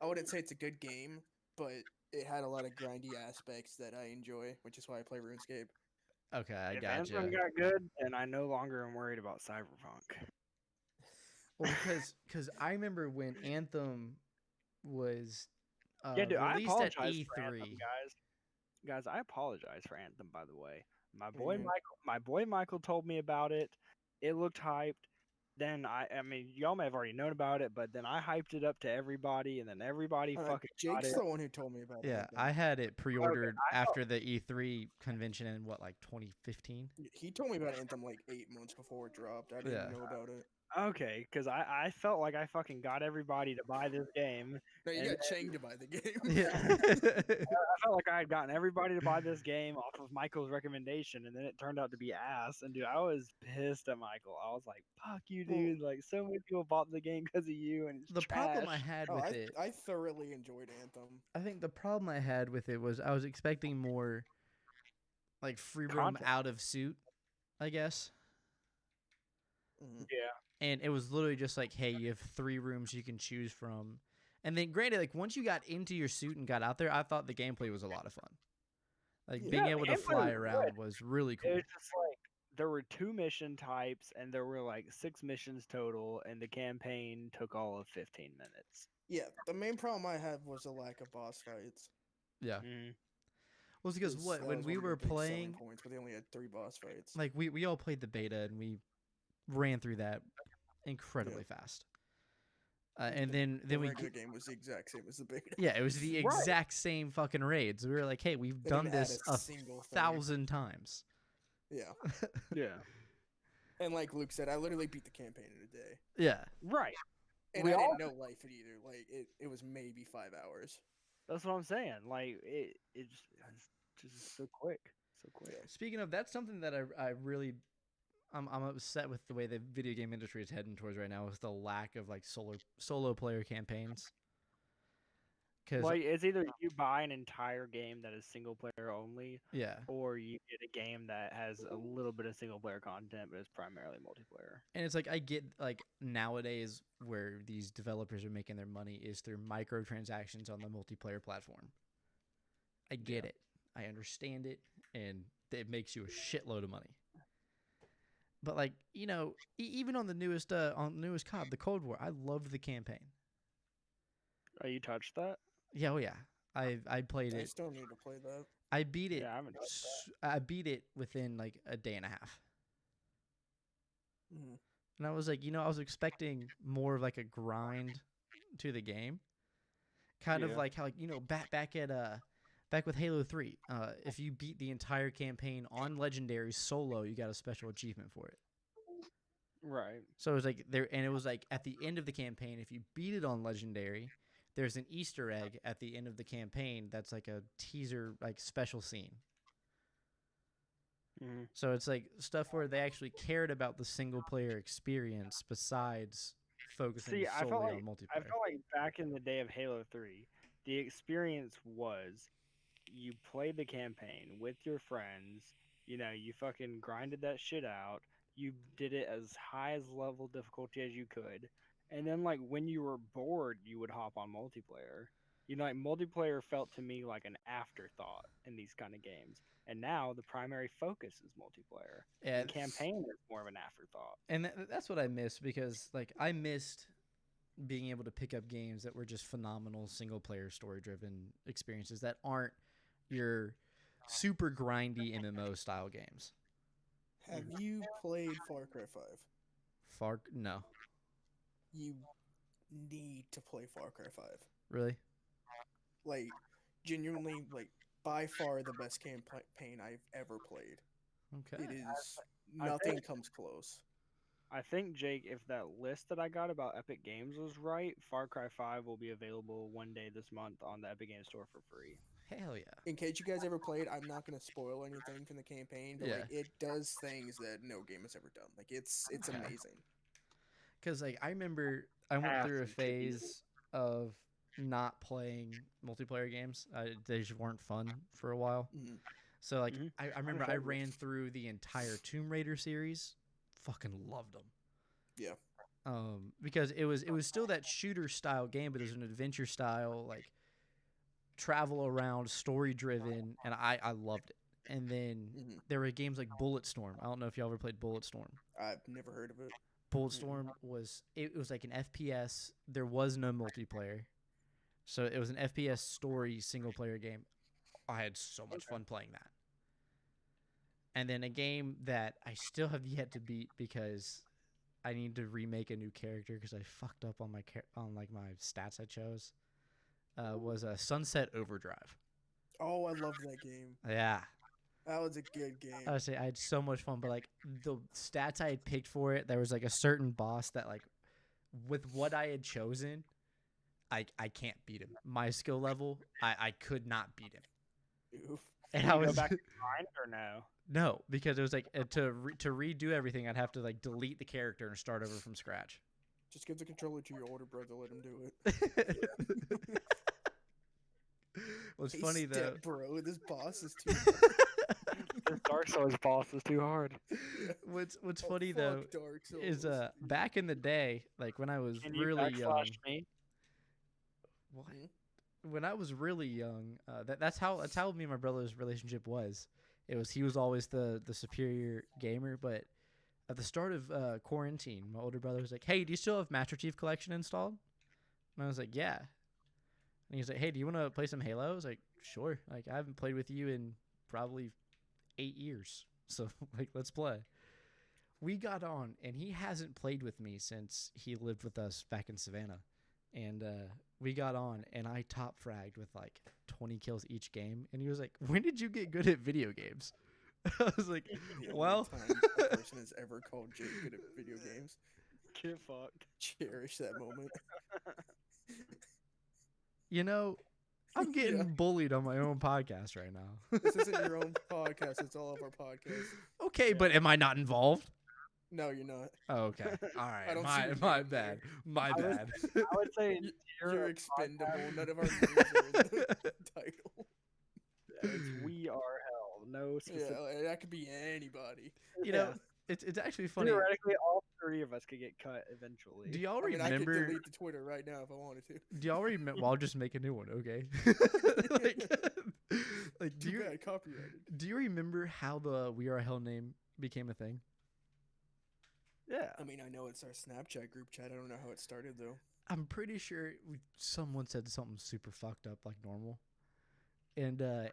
I wouldn't say it's a good game, but it had a lot of grindy aspects that I enjoy, which is why I play RuneScape. Okay, I If gotcha. Anthem got good, then I no longer am worried about Cyberpunk. Well, because I remember when Anthem was Yeah, dude, I released at apologize for Anthem, E3. guys, I apologize for Anthem, by the way. Mhm. My boy Michael told me about it. It looked hyped. Then I mean, y'all may have already known about it, but then I hyped it up to everybody, and then everybody fucking got Jake's it. the one who told me about Yeah, Anthem. I had it pre-ordered I felt- after the E3 convention in what, like 2015. He told me about Anthem like 8 months before it dropped. I didn't Yeah. know about it. Okay, because I felt like I fucking got everybody to buy this game. No, you And got Chang to buy the game. Yeah. I felt like I had gotten everybody to buy this game off of Michael's recommendation, and then it turned out to be ass. And dude, I was pissed at Michael. I was like, "Fuck you, Well- dude! Like, so many people bought the game because of you, and it's The trash." problem I had Oh, with I, it, I thoroughly enjoyed Anthem. I think the problem I had with it was I was expecting more like free roam Content. out of suit, I guess. Mhm. Yeah, And it was literally just like, hey, you have 3 rooms you can choose from. And then granted, like once you got into your suit and got out there, I thought the gameplay was a lot of fun. Like Yeah. being Yeah, able the to gameplay fly was around good. was really it cool. was just like there were 2 mission types, and there were like 6 missions total, and the campaign took all of 15 minutes. Yeah, the main problem I had was the lack of boss fights. Yeah. Mm. Well, it's because That when was we one of were the big selling playing, points, but they only had 3 boss fights. like we all played the beta and we ran through that incredibly fast. And then the we regular game was the exact same as the beta. yeah, it was the Right. exact same fucking raids. We were like, hey, we've They done didn't add this a a single thing. 1,000 times. Yeah, Yeah, and like Luke said, I literally beat the campaign in a day, Yeah. right. and We I all- didn't know life it either. Like it was maybe 5 hours. That's what I'm saying. Like it's just so quick, so quick. Yeah. Speaking of, that's something that I really I'm upset with the way the video game industry is heading towards right now is the lack of like solo player campaigns. Because Like it's either you buy an entire game that is single player only, yeah, or you get a game that has a little bit of single player content, but it's primarily multiplayer. and it's like I get like nowadays where these developers are making their money is through microtransactions on the multiplayer platform. I get it. I understand it, and it makes you a shitload of money. But like even on the newest COD, the Cold War, I loved the campaign. Oh, you touched that? Yeah, oh yeah, I played I it. still need to play that. I beat it. Yeah, I haven't touched I beat it within like a day and a half, Mhm. and I was like, I was expecting more of like a grind to the game, kind of Yeah. like how back with Halo 3. If you beat the entire campaign on Legendary solo, you got a special achievement for it. Right. So it was like there, and it was like at the end of the campaign, if you beat it on Legendary, there's an Easter egg at the end of the campaign that's like a teaser, like special scene. Mhm. So it's like stuff where they actually cared about the single player experience besides focusing See, solely on I multiplayer. felt like back in the day of Halo 3, the experience was you played the campaign with your friends, you fucking grinded that shit out, you did it as high as level difficulty as you could, and then like when you were bored, you would hop on multiplayer. Like multiplayer felt to me like an afterthought in these kind of games. And now the primary focus is multiplayer, Yeah, and campaign is more of an afterthought. and that's what I missed because like I missed being able to pick up games that were just phenomenal single player story driven experiences that aren't your super grindy MMO style games. Have you played Far Cry 5? Far no, You need to play Far Cry 5. really. Like, genuinely, like, by far the best campaign I've ever played. Okay. It is, I nothing think- comes close. I think, Jake, if that list that I got about Epic Games was right, Far Cry 5 will be available one day this month on the Epic Games Store for free. Hell yeah. In case you guys ever played, I'm not going to spoil anything from the campaign, but Yeah. like it does things that no game has ever done. Like it's Okay. amazing. Because like I remember I went Ass through a and titties. phase of not playing multiplayer games. They just weren't fun for a while. Mhm. So like Mhm. I remember I Understandable. ran through the entire Tomb Raider series. Fucking loved them. Yeah. Because it was still that shooter style game, but it was an adventure style like travel around, story driven, and I loved it. And then Mhm. there were games like Bulletstorm. I don't know if y'all ever played Bulletstorm. I've never heard of it. Bulletstorm was like an FPS. There was no multiplayer, so it was an FPS story single player game. I had so much fun playing that. And then a game that I still have yet to beat because I need to remake a new character because I fucked up on my stats I chose. Was a Sunset Overdrive. Oh, I love that game. Yeah, That was a good game. I would say I had so much fun, but like the stats I had picked for it, there was like a certain boss that like with what I had chosen, I can't beat him. My skill level, I could not beat him. Oof. And Can I you go was back to grind or no? no, because it was like to redo everything, I'd have to like delete the character and start over from scratch. Just give the controller to your older brother. Let him do it. What's Hey, funny though, bro, this boss is too hard. This Dark Souls boss is too hard. Yeah. what's Oh, funny fuck though Dark is Souls. back in the day, like when I was Can you really young. backslash me? What? Hmm? When I was really young, that's how me and my brother's relationship was. He was always the superior gamer, but at the start of quarantine, my older brother was like, "Hey, do you still have Master Chief Collection installed?" And I was like, "Yeah." And he's like, "Hey, do you want to play some Halo?" I was like, "Sure." Like I haven't played with you in probably 8 years, so like let's play. We got on, and he hasn't played with me since he lived with us back in Savannah. And we got on, and I top fragged with like 20 kills each game. And he was like, "When did you get good at video games?" I was like, The "Well, only time a person has ever called Jake good at video games. Get fucked. Cherish that moment. you know, I'm getting Yeah. bullied on my own podcast right now." This isn't your own podcast. It's all of our podcasts. Okay, Yeah. but am I not involved? No, you're not. Oh, okay. All right. I don't see your My name there. bad. My I was- bad. I would say You're expendable. None of our names are in the title. it's We Are Hell. No specific. Yeah, like, that could be anybody. You know, it's actually funny. Theoretically, all three of us could get cut eventually. Do y'all I mean, I could remember? delete the Twitter right now if I wanted to. Do y'all remember? Well, I'll just make a new one, okay? like, do Too you bad, copyrighted. do you remember how the We Are Hell name became a thing? Yeah. I mean, I know it's our Snapchat group chat. I don't know how it started though. I'm pretty sure someone said something super fucked up, like normal, and I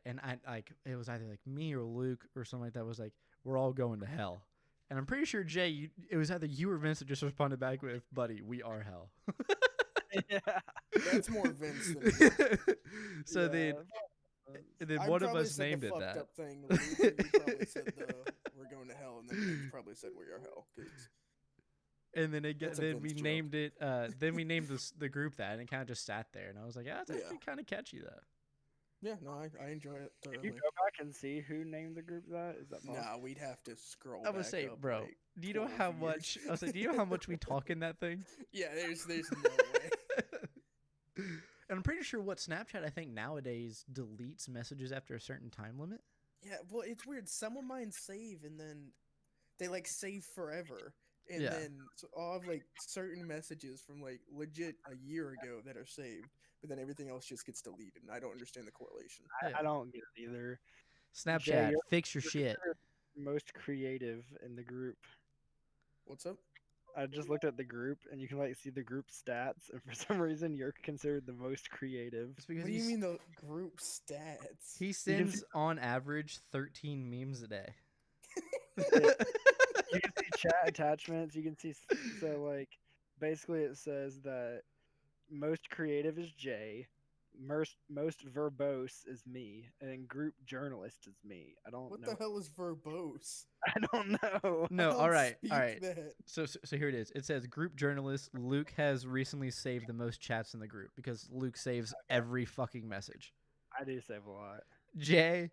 like it was either like me or Luke or something like that was like, "We're all going to hell," and I'm pretty sure Jay, it was either you or Vince that just responded back with, "Buddy, we are hell." Yeah. That's more Vince than me. So then I one of probably us said named the it fucked that. up thing. Luke, and you probably said the "we're going to hell," and then Vince probably said "we are hell." 'Cause And then That's a then we Vince joke. named it. Then we named the group that, and it kind of just sat there. And I was like, "Yeah, it's Yeah. actually kind of catchy, though." Yeah, no, I enjoy it Can you thoroughly. go back and see who named the group that? Is that possible? Nah, we'd have to scroll I would back say, up bro, like do you know 12 how years. much? I was like, do you know how much we talk in that thing? Yeah, there's no way. And I'm pretty sure what Snapchat I think nowadays deletes messages after a certain time limit. Yeah, well, it's weird. Some of mine save and then they like save forever. And Yeah. then so I'll have like certain messages from like legit a year ago that are saved, but then everything else just gets deleted. And I don't understand the correlation. Yeah. I don't get it either. Jay, Snapchat, fix your you're shit. considered most creative in the group. What's up? I just looked at the group, and you can like see the group stats, and for some reason, you're considered the most creative. It's because What do you mean the group stats? he You can sends see, on average 13 memes a day. you can see chat attachments. You can see so like basically it says that most creative is Jay, most verbose is me, and then group journalist is me. I don't What know. the hell is verbose? I don't know. I No, don't all right. speak that. So here it is. It says group journalist Luke has recently saved the most chats in the group because Luke saves every fucking message. I do save a lot. Jay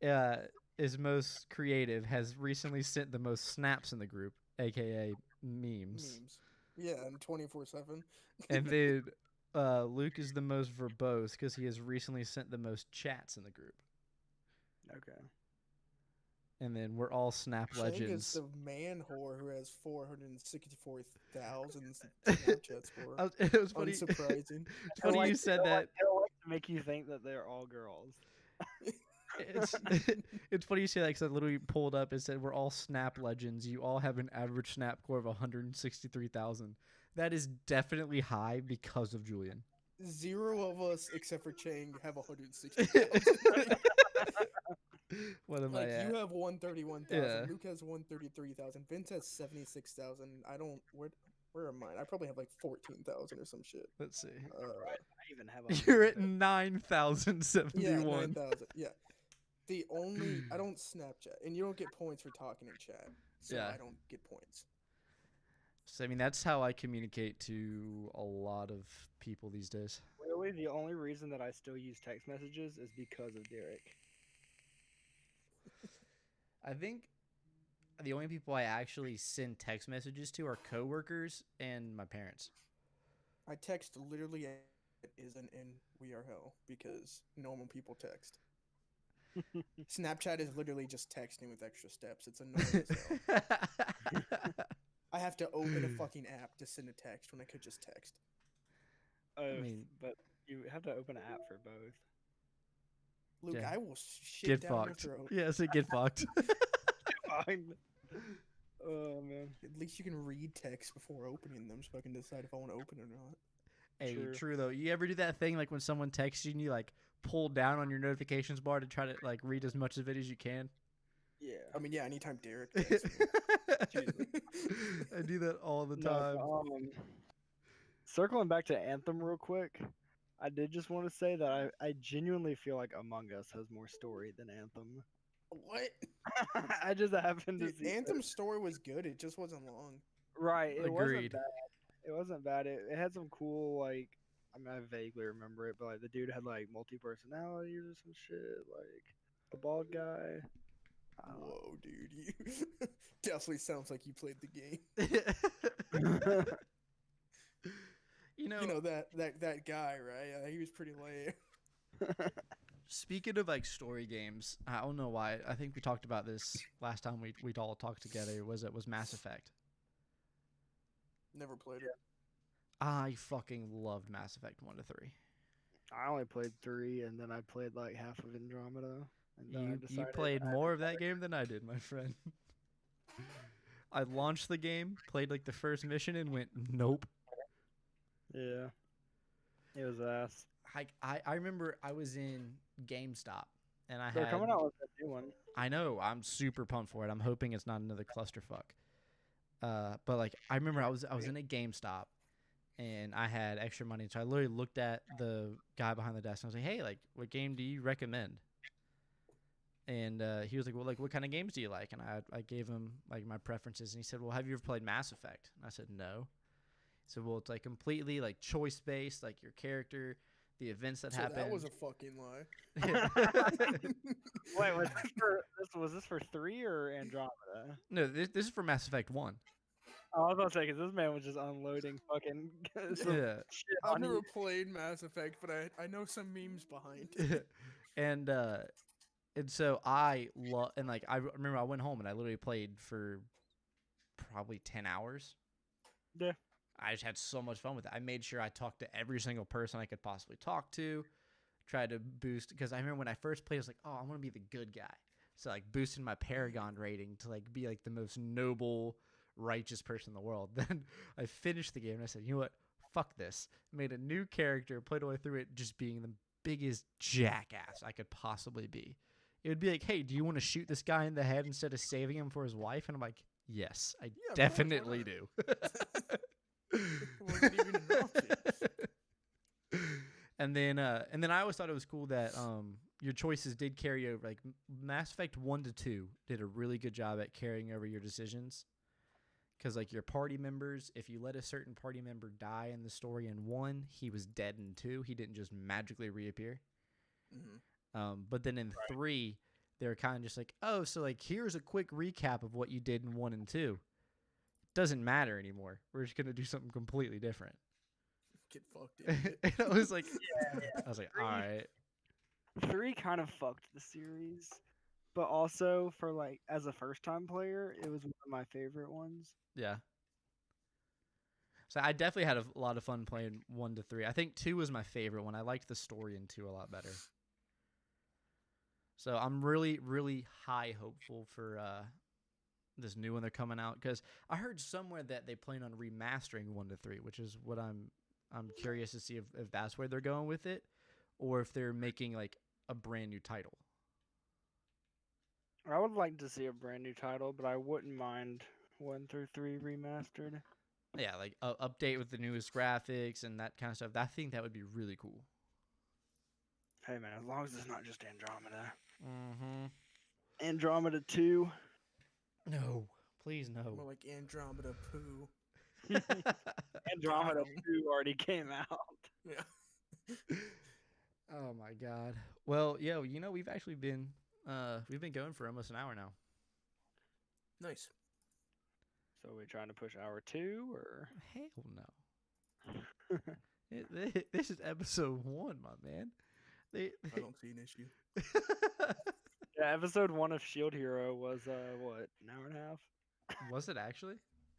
uh, is most creative, has recently sent the most snaps in the group, aka memes. Memes. Yeah, and 24/7. And then Luke is the most verbose because he has recently sent the most chats in the group. Okay. And then we're all Snap Chang is legends. the man whore who has 464,000 Snapchat score. It was funny. Unsurprising. It's funny you said that. They'll like to make you think that they're all girls. It's it's funny you say that because I literally pulled up and said we're all Snap legends. You all have an average Snap score of 163,000. That is definitely high because of Julian. 0 of us except for Chang have 160,000. What am Like I at? you have 131,000. Yeah. Luke has 133,000. Vince has 76,000. I don't. Where am I? I probably have like 14,000 or some shit. Let's see. I even have. A You're at hundred. 9,071. Yeah, 9,000. Yeah. The only I don't Snapchat, and you don't get points for talking in chat, so Yeah. I don't get points. So I mean that's how I communicate to a lot of people these days. Really, the only reason that I still use text messages is because of Derek. I think the only people I actually send text messages to are coworkers and my parents. I text literally at isn't in We Are Hell because normal people text. Snapchat is literally just texting with extra steps. It's annoying as hell. I have to open a fucking app to send a text when I could just text. I mean, but you have to open an app for both. Luke, Yeah. I will shit Get down fucked. your throat. Yeah, say get fucked. Fine. Oh man. At least you can read text before opening them, so I can decide if I want to open it or not. Hey, True. true though. You ever do that thing like when someone texts you and you like pull down on your notifications bar to try to like read as much of it as you can? Yeah. I mean, yeah, anytime Derek texts me. I do that all the No, time. circling back to Anthem real quick, I did just want to say that I genuinely feel like Among Us has more story than Anthem. What? I just happened to Dude, see Anthem's story was good. It just wasn't long. Right, it wasn't Agreed. bad. It wasn't bad. It had some cool like I mean I vaguely remember it, but like the dude had like multi personalities or some shit, like the bald guy. I don't know. Whoa, dude, you definitely sounds like you played the game. You know, You know that guy, right? He was pretty lame. speaking of like story games, I don't know why. I think we talked about this last time we all talked together. Was Mass Effect? Never played it. I fucking loved Mass Effect 1 to 3. I only played 3, and then I played like half of Andromeda. And then I You decided played I more of didn't that game than I did, my friend. I launched the game, played like the first mission, and went nope. Yeah, it was ass. I remember I was in GameStop and I They're had. coming out with a new one. I know. I'm super pumped for it. I'm hoping it's not another clusterfuck. But like I remember I was in a GameStop and I had extra money, so I literally looked at the guy behind the desk and I was like, "Hey, like, what game do you recommend?" And he was like, "Well, like, what kind of games do you like?" And I gave him like my preferences, and he said, "Well, have you ever played Mass Effect?" And I said, "No." So well, it's like completely like choice based, like your character the events that So happened. that was a fucking lie. Wait, was this for 3 or Andromeda? No, this is for Mass Effect 1. Oh, I was about to say, because this man was just unloading fucking some Yeah. shit I've on never you. played Mass Effect, but I know some memes behind it. and so I love, and like I remember I went home and I literally played for probably 10 hours. Yeah. I just had so much fun with it. I made sure I talked to every single person I could possibly talk to, tried to boost, because I remember when I first played, I was like, oh, I want to be the good guy. So like boosting my Paragon rating to like be like the most noble, righteous person in the world. Then I finished the game and I said, you know what? Fuck this. Made a new character, played all the way through it, just being the biggest jackass I could possibly be. It would be like, hey, do you want to shoot this guy in the head instead of saving him for his wife? And I'm like, yes, I definitely do. Wasn't even an option. And then I always thought it was cool that your choices did carry over. Like Mass Effect 1 to 2 did a really good job at carrying over your decisions. Because like your party members, if you let a certain party member die in the story in 1, he was dead in 2. He didn't just magically reappear. Mm-hmm. But then in 3, they were kind of just like, oh, so like here's a quick recap of what you did in 1 and 2. It doesn't matter anymore. We're just gonna do something completely different. Get fucked, idiot. And I was like, Yeah. I was like, all right. 3 kind of fucked the series, but also for like as a first time player, it was one of my favorite ones. Yeah. So I definitely had a lot of fun playing 1 to 3. I think 2 was my favorite one. I liked the story in 2 a lot better. So I'm really, really high hopeful for this new one they're coming out, because I heard somewhere that they plan on remastering 1 to 3, which is what I'm curious to see if that's where they're going with it, or if they're making like a brand new title. I would like to see a brand new title, but I wouldn't mind 1 through 3 remastered. Yeah, like update with the newest graphics and that kind of stuff. I think that would be really cool. Hey man, as long as it's not just Andromeda. Mm-hmm. Andromeda 2. No, please no. More like Andromeda poo. Andromeda Got 'em. 2 already came out. Yeah. Oh my god. Well, yo, we've actually been going for almost an hour now. Nice. So are we trying to push hour 2 or? Hell no. This is episode 1, my man. I don't see an issue. Yeah, episode 1 of Shield Hero was what, an hour and a half? Was it actually?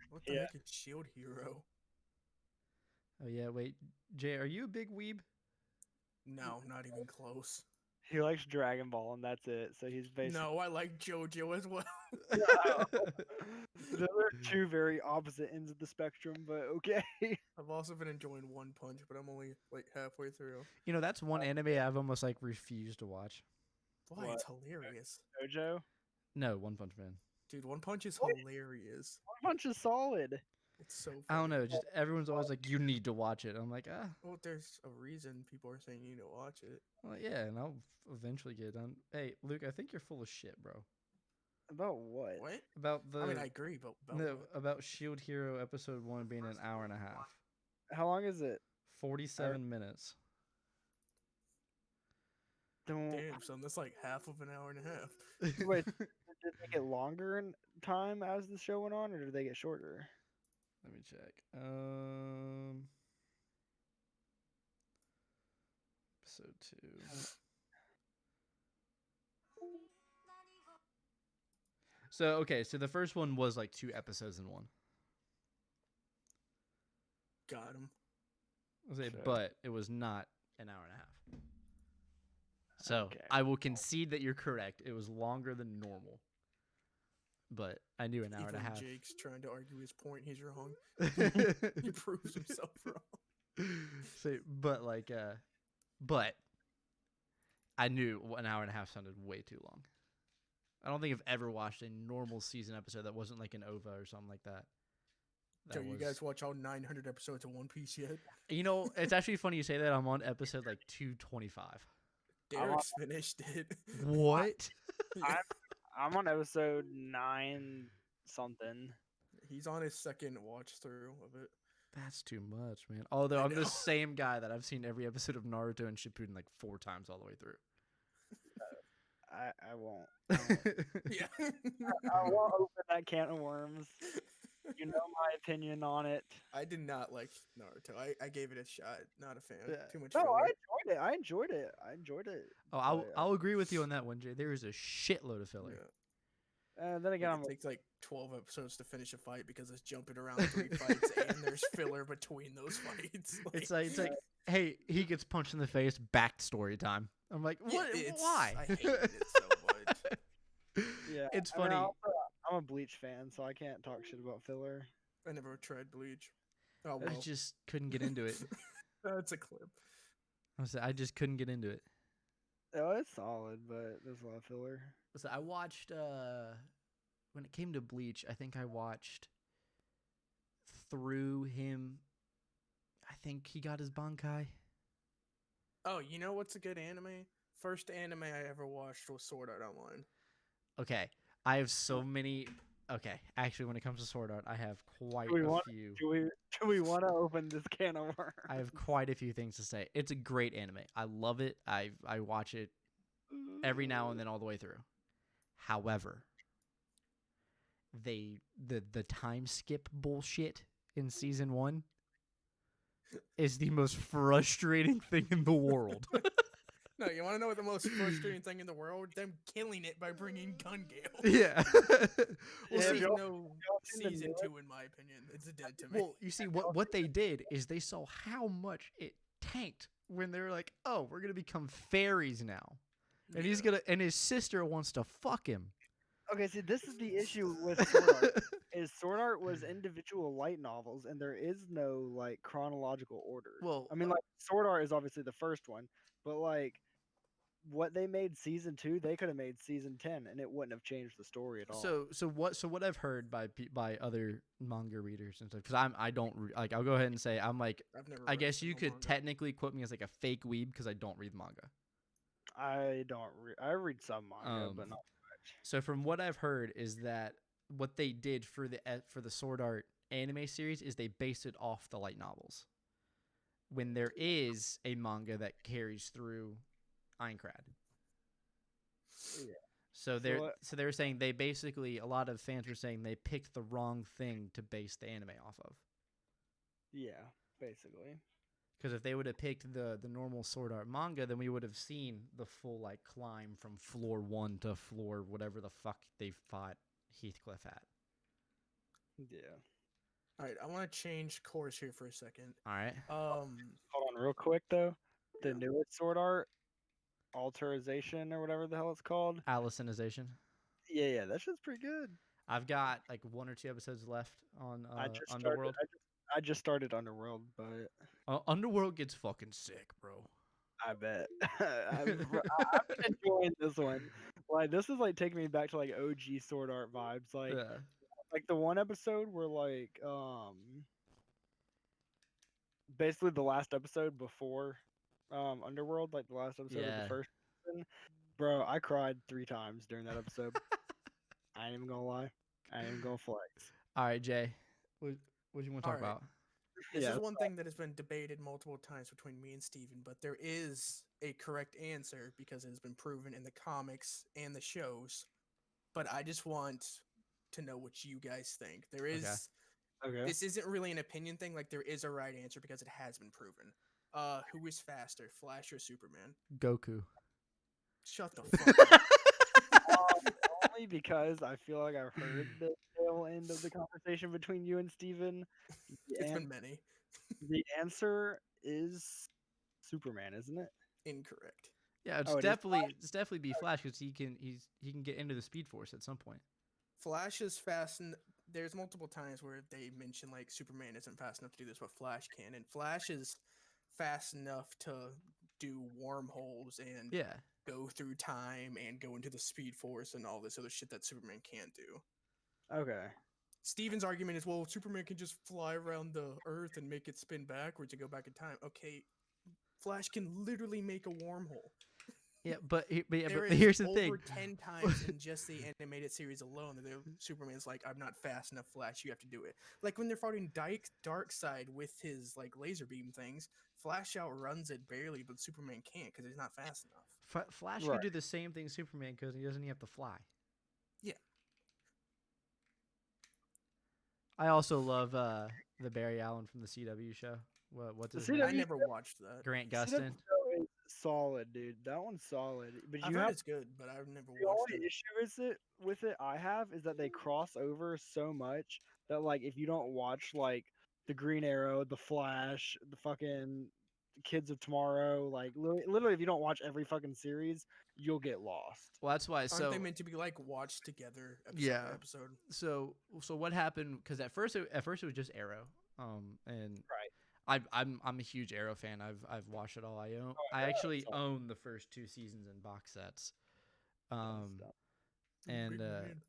What the Yeah. heck is Shield Hero? Oh yeah, wait. Jay, are you a big weeb? No, not even close. He likes Dragon Ball and that's it. So he's basically No, I like JoJo as well. Those are 2 very opposite ends of the spectrum, but okay. I've also been enjoying One Punch, but I'm only like halfway through. That's one anime I've almost like refused to watch. Why? What? It's hilarious. JoJo? No, One Punch Man. Dude, One Punch is What? hilarious. One Punch is solid. It's so funny. I don't know. Just everyone's always like, you need to watch it. I'm like, ah, Well, there's a reason people are saying you need to watch it. well, yeah, and I'll eventually get done. Hey, Luke, I think you're full of shit, bro. About what? What? About the I mean, I agree, but about no, what? about Shield Hero episode 1 being an hour and a half, How long is it? 47 minutes. Don't Damn, son, that's like half of an hour and a half. wait. Did they get longer in time as the show went on, or did they get shorter? Let me check. Episode 2. So the first one was like 2 episodes in 1. Got him. Okay, Sure. but it was not an hour and a half. So Okay. I will concede that you're correct. It was longer than normal. But I knew an hour Even and a half. Jake's trying to argue his point. He's wrong. He proves himself wrong. So, but I knew an hour and a half sounded way too long. I don't think I've ever watched a normal season episode that wasn't like an OVA or something like that. So you guys watch all 900 episodes of One Piece yet? It's actually funny you say that. I'm on episode like 225. Derek's finished it. What? Yeah. I'm on episode 9 something. He's on his second watch through of it. That's too much, man. Although I I'm the know. same guy that I've seen every episode of Naruto and Shippuden like 4 times all the way through. I won't. I won't. Yeah. I won't open that can of worms. You know my opinion on it. I did not like Naruto. I gave it a shot. Not a fan. Yeah. Too much No, filler. I enjoyed it. I enjoyed it. Oh, but, I'll agree with you on that one, Jay. There is a shitload of filler. Yeah. then again, Like, I'm it takes like 12 episodes to finish a fight because it's jumping around 3 fights and there's filler between those fights. It's like, hey, he gets punched in the face. Back story time. I'm like, yeah, what? it's- Why? I hated it so much. yeah. It's I mean, funny. I'm a Bleach fan, so I can't talk shit about filler. I never tried Bleach. Oh I well. just couldn't get into it. That's a clip. I just couldn't get into it. Oh, it's solid, but there's a lot of filler. So I watched when it came to Bleach, I think I watched through him. I think he got his Bankai. Oh, you know what's a good anime? First anime I ever watched was Sword Art Online. Okay, I have so many. Okay, actually, when it comes to Sword Art, I have quite Do we a want- few. Do we want to open this can of worms? I have quite a few things to say. It's a great anime. I love it. I watch it every now and then all the way through. However, the time skip bullshit in season 1 is the most frustrating thing in the world. No, you want to know what the most frustrating thing in the world? Them killing it by bringing Gun Gale. Yeah. Well, Yeah, see, y'all- no seen the season newest- 2, in my opinion. It's dead to me. Well, you see, what they did is they saw how much it tanked when they were like, "Oh, we're gonna become fairies now," and he's Yeah. gonna, and his sister wants to fuck him. Okay, see, this is the issue with Sword Art. Is Sword Art was individual light novels, and there is no like chronological order. Well, I mean, like Sword Art is obviously the first one, but like what they made season 2, they could have made season 10, and it wouldn't have changed the story at all. so what I've heard by other manga readers and stuff, because I don't like, I'll go ahead and say I'm like, I've never I read a guess you single could manga. technically quote me as like a fake weeb because I don't read manga. I read some manga, but not much. So from what I've heard is that what they did for the Sword Art anime series is they based it off the light novels. When there is a manga that carries through Aincrad. Yeah. So they were saying they basically, a lot of fans were saying they picked the wrong thing to base the anime off of. Yeah, basically. Because if they would have picked the normal Sword Art manga, then we would have seen the full like climb from floor 1 to floor whatever the fuck they fought Heathcliff at. Yeah. All right, I want to change course here for a second. All right. Hold on, real quick though. The Yeah. newest Sword Art, Alterization or whatever the hell it's called. Allisonization. Yeah, that shit's pretty good. I've got like 1 or 2 episodes left on Underworld. I just started Underworld, but Underworld gets fucking sick, bro. I bet I've been enjoying this one. Like this is like taking me back to like OG Sword Art vibes. Yeah. Like the one episode where like basically the last episode before Underworld, like the last episode of Yeah. the first season. Bro, I cried 3 times during that episode. I ain't even gonna lie. I ain't even gonna flex. All right, Jay. What do you want to talk All right. about? This Yeah. is one thing that has been debated multiple times between me and Steven, but there is a correct answer because it has been proven in the comics and the shows. But I just want to know what you guys think. There is Okay. This isn't really an opinion thing, like there is a right answer because it has been proven. Who is faster, Flash or Superman? Goku. Shut the fuck up. Only because I feel like I've heard the tail end of the conversation between you and Steven. It's been many. The answer is Superman, isn't it? Incorrect. Yeah, Oh, it is it's definitely be Flash because he can get into the Speed Force at some point. Flash is fast, and there's multiple times where they mention like Superman isn't fast enough to do this, but Flash can, and Flash is fast enough to do wormholes and Yeah. go through time and go into the Speed Force and all this other shit that Superman can't do. Okay. Steven's argument is, well, Superman can just fly around the Earth and make it spin backwards and go back in time. Okay, Flash can literally make a wormhole. Yeah, but There but is here's the over thing. 10 times in just the animated series alone that Superman's like, I'm not fast enough, Flash, you have to do it. Like when they're fighting Darkseid with his like laser beam things, Flash outruns it barely, but Superman can't because he's not fast enough. Flash Right. could do the same thing Superman because he doesn't even have to fly. Yeah. I also love the Barry Allen from the CW show. What's The his name? I CW never watched that. Grant CW Gustin. show is solid, dude. That one's solid. But I've you heard have it's good, but I've never the watched only it. issue with it I have is that they cross over so much that like if you don't watch like the Green Arrow, the Flash, the fucking Kids of Tomorrow, like literally if you don't watch every fucking series, you'll get lost. Well, that's why. Aren't they So meant to be like watched together episode yeah. by episode? So what happened? Because at first it was just Arrow. And Right. I'm a huge Arrow fan. I've watched it all. Oh, I yeah, actually it's all own the first 2 seasons in box sets. stuff. And Big man.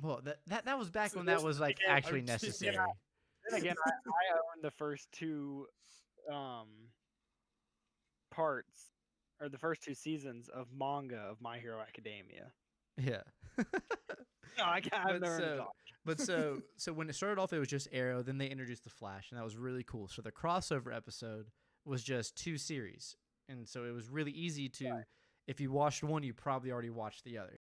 well, that was back when This- that was like again, actually I'm kidding. necessary. Then again, I own the first two um parts or the first two seasons of manga of My Hero Academia. Yeah. No, I can't. I've But never heard of so, it. but so when it started off, it was just Arrow. Then they introduced the Flash, and that was really cool. So the crossover episode was just 2 series, and so it was really easy to, if you watched one, you probably already watched the other.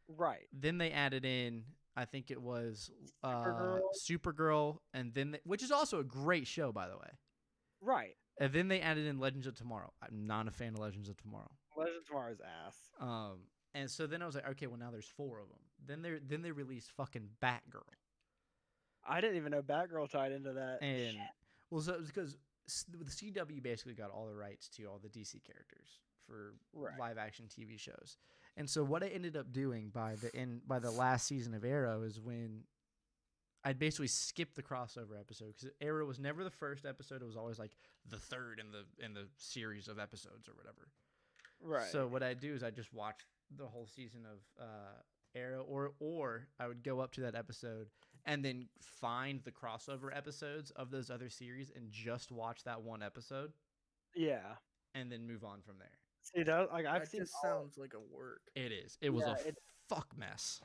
Right. Then they added in, I think it was Supergirl. Supergirl, and then which is also a great show, by the way. Right. And then they added in Legends of Tomorrow. I'm not a fan of Legends of Tomorrow. Legend of Tomorrow's ass. And so then I was like, okay, well now there's 4 of them. Then they released fucking Batgirl. I didn't even know Batgirl tied into that. And Shit. well, so it was because the CW basically got all the rights to all the DC characters for Right. live action TV shows. And so what I ended up doing by the last season of Arrow is when I'd basically skipped the crossover episode because Arrow was never the first episode; it was always like the third in the series of episodes or whatever. Right. So what I do is I just watch the whole season of Arrow, or I would go up to that episode and then find the crossover episodes of those other series and just watch that one episode yeah. and then move on from there. See that like I've That seen just all- sounds like a work. It is. It was Yeah, a fuck mess.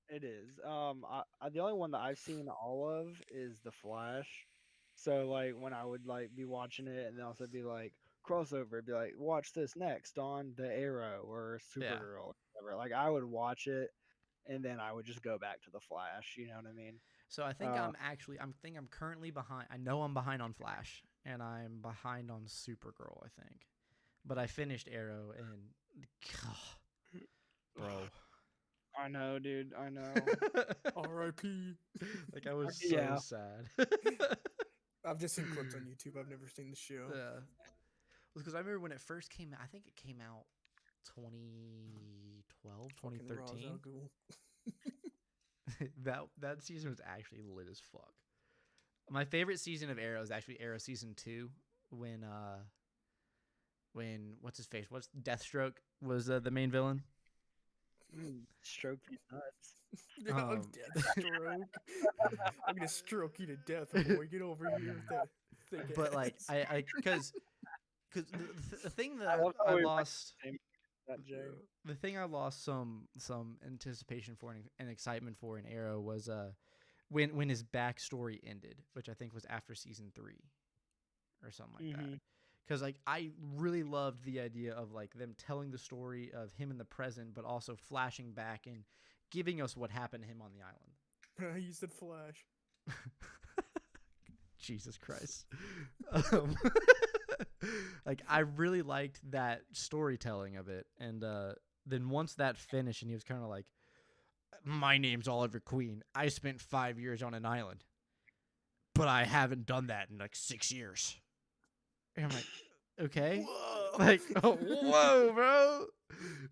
It is. The only one that I've seen all of is the Flash. So like when I would like be watching it and then also be like crossover, it'd be like watch this next on the Arrow or Yeah. Supergirl or whatever. Like I would watch it and then I would just go back to the Flash. You know what I mean? So I think I'm currently behind. I know I'm behind on Flash and I'm behind on Supergirl, I think. But I finished Arrow and bro. I know, dude. I know. R.I.P. Like I was so Yeah. sad. I've just seen clips on YouTube. I've never seen the show. Yeah. Because I remember when it first came out, I think it came out 2012, Fucking Ra's 2013. al Ghul. that season was actually lit as fuck. My favorite season of Arrow is actually Arrow season 2 when what's his face? What's Deathstroke was the main villain? Stroke these nuts. Deathstroke. I'm gonna stroke you to death, boy. Get over here with that thick But like ass. I because the thing that love how I we lost That Jay. the thing I lost some anticipation for and excitement for in Arrow was when his backstory ended, which I think was after season 3 or something like that. Because like I really loved the idea of like them telling the story of him in the present, but also flashing back and giving us what happened to him on the island. You said Flash. Jesus Christ. Like I really liked that storytelling of it, and then once that finished, and he was kind of like, "My name's Oliver Queen. I spent 5 years on an island, but I haven't done that in like 6 years." And I'm like, okay, Whoa. like, oh, whoa, bro.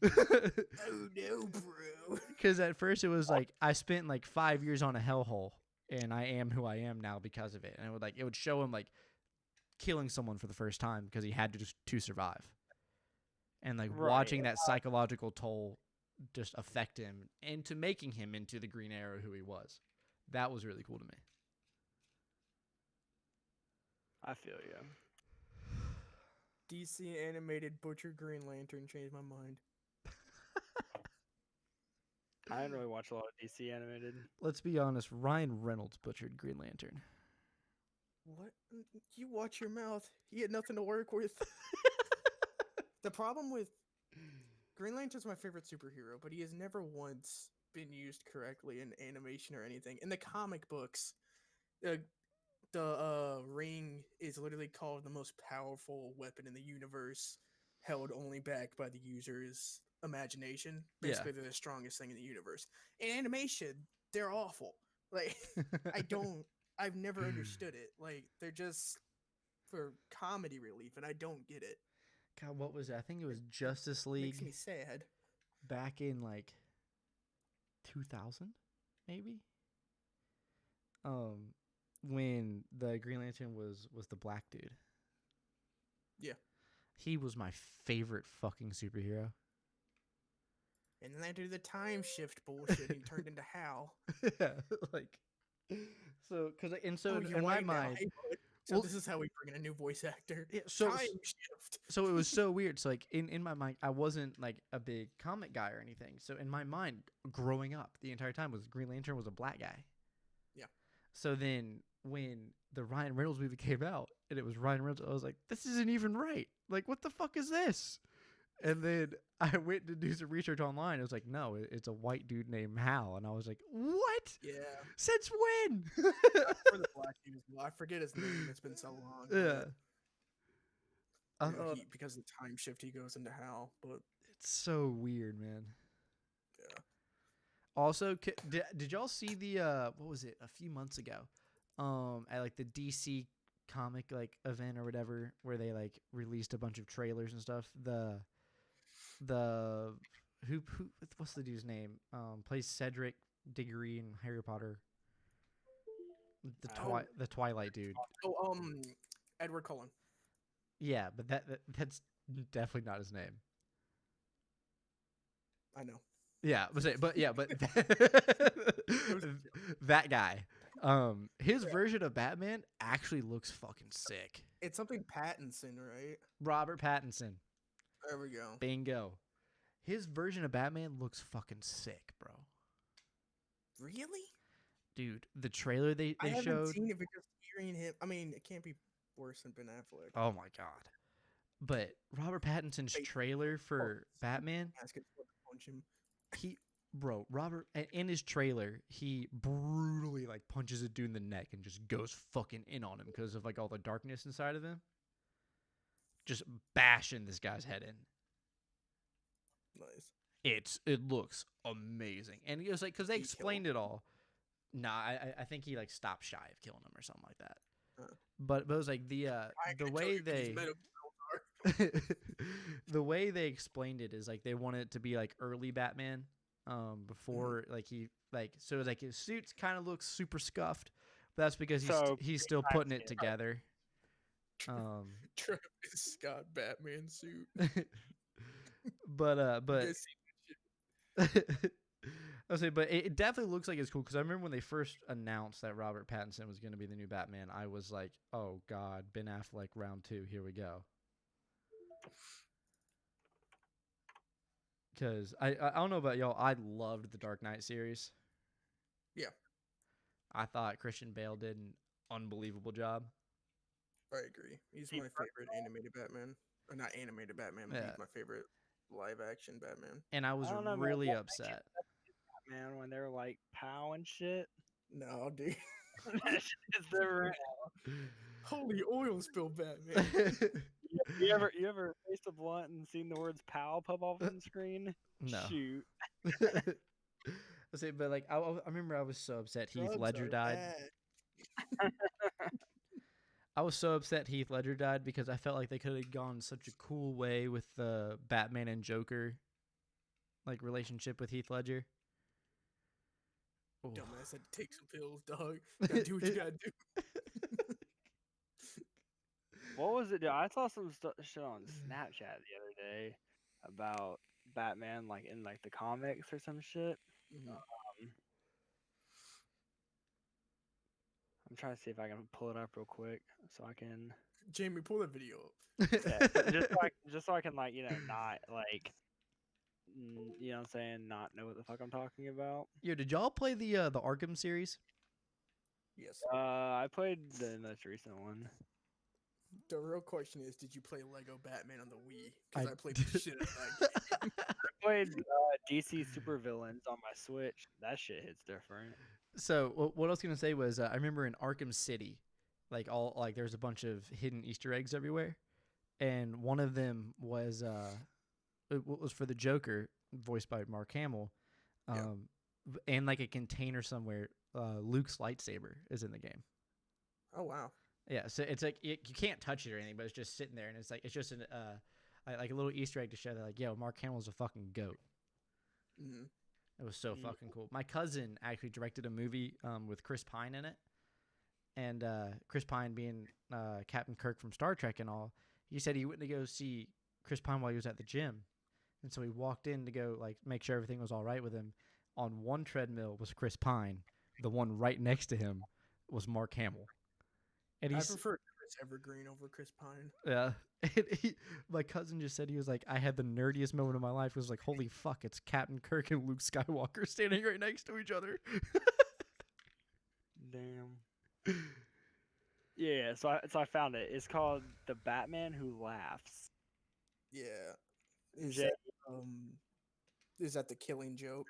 Oh no, bro. Because at first it was like I spent like 5 years on a hellhole, and I am who I am now because of it. And it would show him like killing someone for the first time because he had to survive, and like watching that psychological toll just affect him into making him into the Green Arrow who he was. That was really cool to me. I feel you. DC animated Butcher Green Lantern changed my mind. I didn't really watch a lot of DC animated. Let's be honest. Ryan Reynolds butchered Green Lantern. What? You watch your mouth. He had nothing to work with. The problem with Green Lantern's my favorite superhero, but he has never once been used correctly in animation or anything. In the comic books, the ring is literally called the most powerful weapon in the universe, held only back by the user's imagination. Basically, they're the strongest thing in the universe. In animation, they're awful. Like, I've never understood it. Like, they're just for comedy relief, and I don't get it. God, what was it? I think it was Justice League. Makes me sad. Back in like 2000, maybe. When the Green Lantern was the black dude. Yeah. He was my favorite fucking superhero. And then they do the time shift bullshit. He turned into Hal. Yeah, like so You're in my right now. mind. Hey, bud. So Well, this is how we bring in a new voice actor. Yeah, so time shift. So it was so weird. So like in my mind, I wasn't like a big comic guy or anything. So in my mind, growing up, the entire time was Green Lantern was a black guy. Yeah. So then when the Ryan Reynolds movie came out and it was Ryan Reynolds, I was like, this isn't even right. Like, what the fuck is this? And then I went to do some research online. It was like, no, it's a white dude named Hal. And I was like, what? Yeah. Since when? For the black dude as well. I forget his name. It's been so long. Yeah. Because of the time shift, he goes into Hal. But it's so weird, man. Yeah. Also, did y'all see the what was it a few months ago, at like the DC comic like event or whatever, where they like released a bunch of trailers and stuff. The who what's the dude's name? Plays Cedric Diggory in Harry Potter. The Twilight dude. Oh, Edward Cullen. Yeah, but that's definitely not his name. I know. Yeah, but that guy. His version of Batman actually looks fucking sick. It's something Pattinson, right? Robert Pattinson. There we go. Bingo. His version of Batman looks fucking sick, bro. Really? Dude, the trailer they I haven't showed. seen it because hearing him. I mean, it can't be worse than Ben Affleck. Oh my god. But Robert Pattinson's trailer for Batman, Robert in his trailer, he brutally like punches a dude in the neck and just goes fucking in on him because of like all the darkness inside of him. Just bashing this guy's head in. Nice. It looks amazing, and it was like because they explained it all. Nah, I think he like stopped shy of killing him or something like that. But it was like the way they the way they explained it is like they wanted it to be like early Batman, before like he like so it was like his suits kind of looks super scuffed, but that's because he's still putting it together. Travis Scott Batman suit. but I was saying, but it definitely looks like it's cool because I remember when they first announced that Robert Pattinson was going to be the new Batman, I was like, oh god, Ben Affleck round 2, here we go. Because I don't know about y'all, I loved the Dark Knight series. Yeah. I thought Christian Bale did an unbelievable job. I agree. He's my favorite animated Batman. Or not animated Batman, but he's my favorite live action Batman. And I was really upset. Man, when they were like pow and shit. No, dude. That shit is never. Holy oil spill, Batman. You ever faced a blunt and seen the words "pow" pop off on the screen? No. Shoot. I say, but like I remember I was so upset Heath Ledger died. I was so upset Heath Ledger died because I felt like they could have gone such a cool way with the Batman and Joker like relationship with Heath Ledger. Dumbass had to take some pills, dog. Gotta do what you gotta do. What was it? I saw some shit on Snapchat the other day about Batman, like in like the comics or some shit. Mm-hmm. I'm trying to see if I can pull it up real quick so I can. Jamie, pull that video up. Yeah, just so I can like not like you know what I'm saying, not know what the fuck I'm talking about. Yo, did y'all play the Arkham series? Yes. I played the most recent one. The real question is, did you play Lego Batman on the Wii? I Because I played the shit out of that game. I played DC Supervillains on my Switch. That shit hits different. So what I was gonna say was I remember in Arkham City, like there's a bunch of hidden Easter eggs everywhere, and one of them was it was for the Joker, voiced by Mark Hamill, Yeah. and like a container somewhere. Luke's lightsaber is in the game. Oh wow. Yeah, so it's like you can't touch it or anything, but it's just sitting there, and it's just like a little Easter egg to show that like, yo, Mark Hamill's a fucking goat. Mm-hmm. It was so fucking cool. My cousin actually directed a movie with Chris Pine in it, and Chris Pine being Captain Kirk from Star Trek and all, he said he went to go see Chris Pine while he was at the gym, and so he walked in to go like make sure everything was all right with him. On one treadmill was Chris Pine, the one right next to him was Mark Hamill, and I he's prefer Chris Evergreen over Chris Pine. yeah. And my cousin just said he was like, I had the nerdiest moment of my life. It was like, holy fuck, it's Captain Kirk and Luke Skywalker standing right next to each other. Damn. Yeah, so I found it. It's called The Batman Who Laughs. Yeah. Jay- Is that the Killing Joke?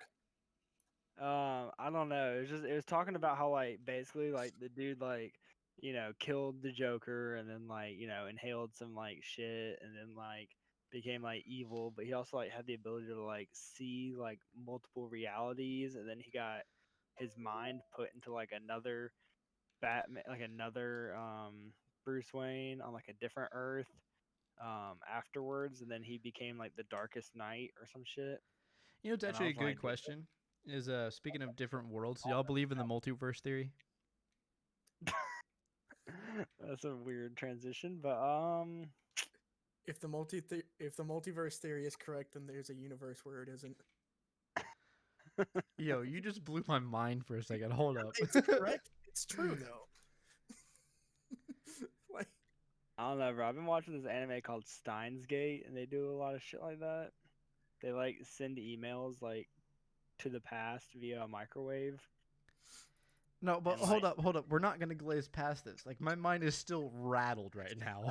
I don't know. It was talking about how like basically like the dude like killed the Joker and then like inhaled some like shit and then like became like evil, but he also like had the ability to like see like multiple realities, and then he got his mind put into like another Batman, like another Bruce Wayne on like a different Earth afterwards, and then he became like the Darkest Knight or some shit. You know, it's And I actually a was good like, question. Is speaking of different worlds, do y'all believe in the multiverse theory? that's a weird transition, but If the multiverse theory is correct, then there's a universe where it isn't. Yo, you just blew my mind for a second. Hold up. It's correct. It's true though. Like, I don't know, bro. I've been watching this anime called Steins Gate, and they do a lot of shit like that. They like send emails like to the past via a microwave. No, but And, hold up. We're not gonna glaze past this. Like my mind is still rattled right now.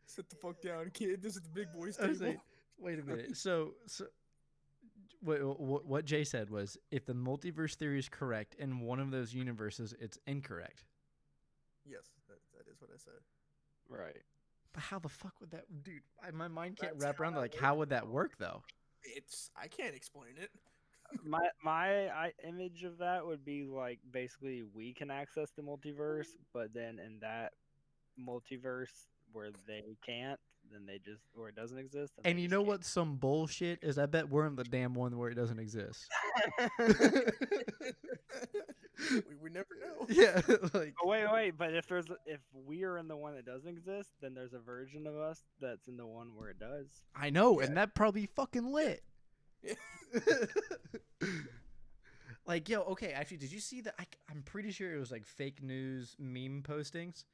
sit the fuck down, kid. This is the big boys I was table. like, wait a minute. So what Jay said was, if the multiverse theory is correct in one of those universes, it's incorrect. Yes, that is what I said. Right. But how the fuck would that, dude? My mind can't That's wrap around how like that how would that work though? I can't explain it. My image of that would be like basically we can access the multiverse, but then in that multiverse where they can't, then they just where it doesn't exist. And they you just know can't. what? Some bullshit is. I bet we're in the damn one where it doesn't exist. we never know. Yeah, like Oh, wait, but if we are in the one that doesn't exist, then there's a version of us that's in the one where it does. I know, Yeah. and that probably fucking lit. Yeah. Like, yo, okay, actually, did you see that? I'm pretty sure it was like fake news meme postings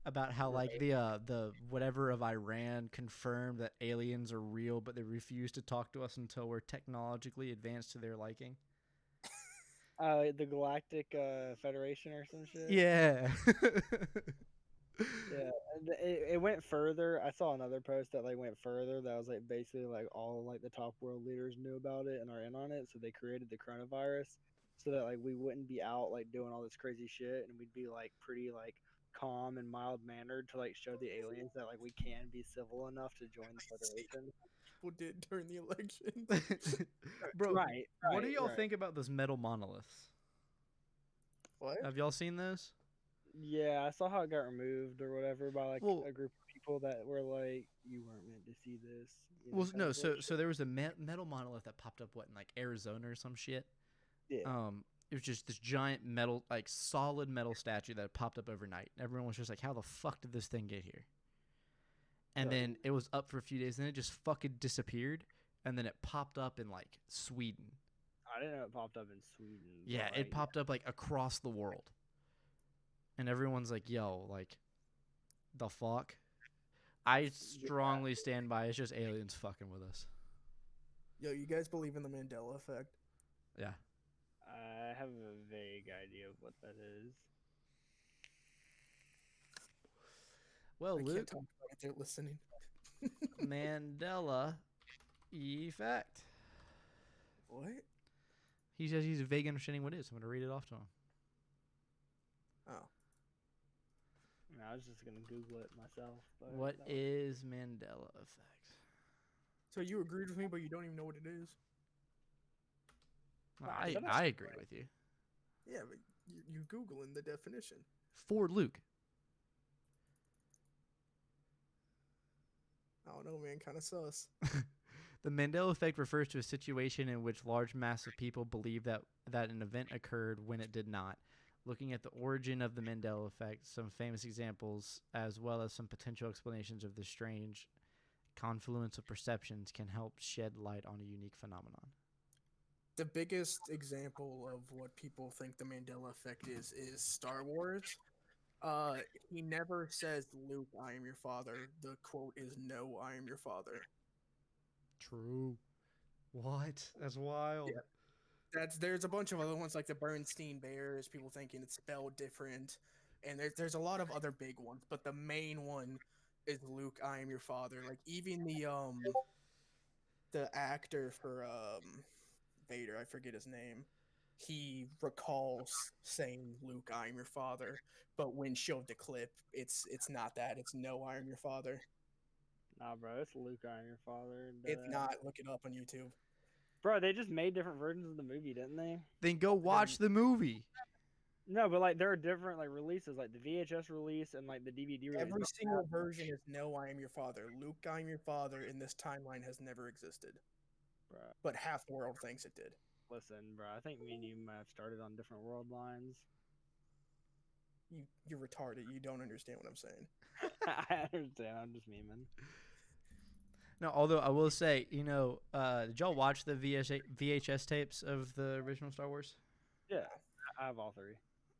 about how like the whatever of Iran confirmed that aliens are real, but they refuse to talk to us until we're technologically advanced to their liking. The Galactic Federation or some shit. Yeah. Yeah, and it went further. I saw another post that like went further. That was like basically like all like the top world leaders knew about it and are in on it. So they created the coronavirus so that like we wouldn't be out like doing all this crazy shit, and we'd be like pretty like calm and mild mannered to like show the aliens that like we can be civil enough to join the federation. People did during the election. Bro, Right. what do y'all right. think about those metal monoliths? What? Have y'all seen those? Yeah, I saw how it got removed or whatever by like Well- a group of people that were like, "You weren't meant to see this." you know, Well, kind no. of So bullshit. there was a metal monolith that popped up in like Arizona or some shit. Yeah. It was just this giant metal, like solid metal statue that popped up overnight. Everyone was just like, "How the fuck did this thing get here?" And Right. then it was up for a few days, and then it just fucking disappeared. And then it popped up in like Sweden. I didn't know it popped up in Sweden. but, Yeah, like, it popped up like across the world. and everyone's like, "Yo, like, the fuck." I strongly stand by it's just aliens fucking with us. Yo, you guys believe in the Mandela effect? Yeah. I have a vague idea of what that is. Well, I Luke, can't talk about it. They're listening. Mandela effect. What? He says he's vague understanding what it is. I'm going to read it off to him. Oh. I was just gonna Google it myself. But What is Mandela effect? So you agreed with me, but you don't even know what it is? I agree with you. Yeah, but you Googling the definition. For Luke. I don't know, man. Kind of sus. The Mandela effect refers to a situation in which large mass of people believe that an event occurred when it did not. Looking at the origin of the Mandela effect, some famous examples, as well as some potential explanations of the strange confluence of perceptions, can help shed light on a unique phenomenon. The biggest example of what people think the Mandela effect is Star Wars. He never says, "Luke, I am your father." The quote is, "No, I am your father." True. What? That's wild. Yeah. There's a bunch of other ones like the Bernstein Bears. People thinking it's spelled different, and there's a lot of other big ones, but the main one is Luke, I am your father. Like even the actor for Vader, I forget his name. He recalls saying, "Luke, I am your father," but when showed the clip, it's not that. It's, "No, I am your father." Nah, bro, it's Luke, I am your father. It's not. Look it up on YouTube. Bro, they just made different versions of the movie, didn't they? Then go watch the movie. No, but like there are different like releases, like the VHS release and like the DVD release. Every single version is, "No, I am your father." Luke, I am your father in this timeline has never existed. Bro, But half the world thinks it did. listen, bro, I think me and you might have started on different world lines. You're retarded. You don't understand what I'm saying. I understand. I'm just memeing. No, although I will say, did y'all watch the VHS tapes of the original Star Wars? Yeah, I have all three.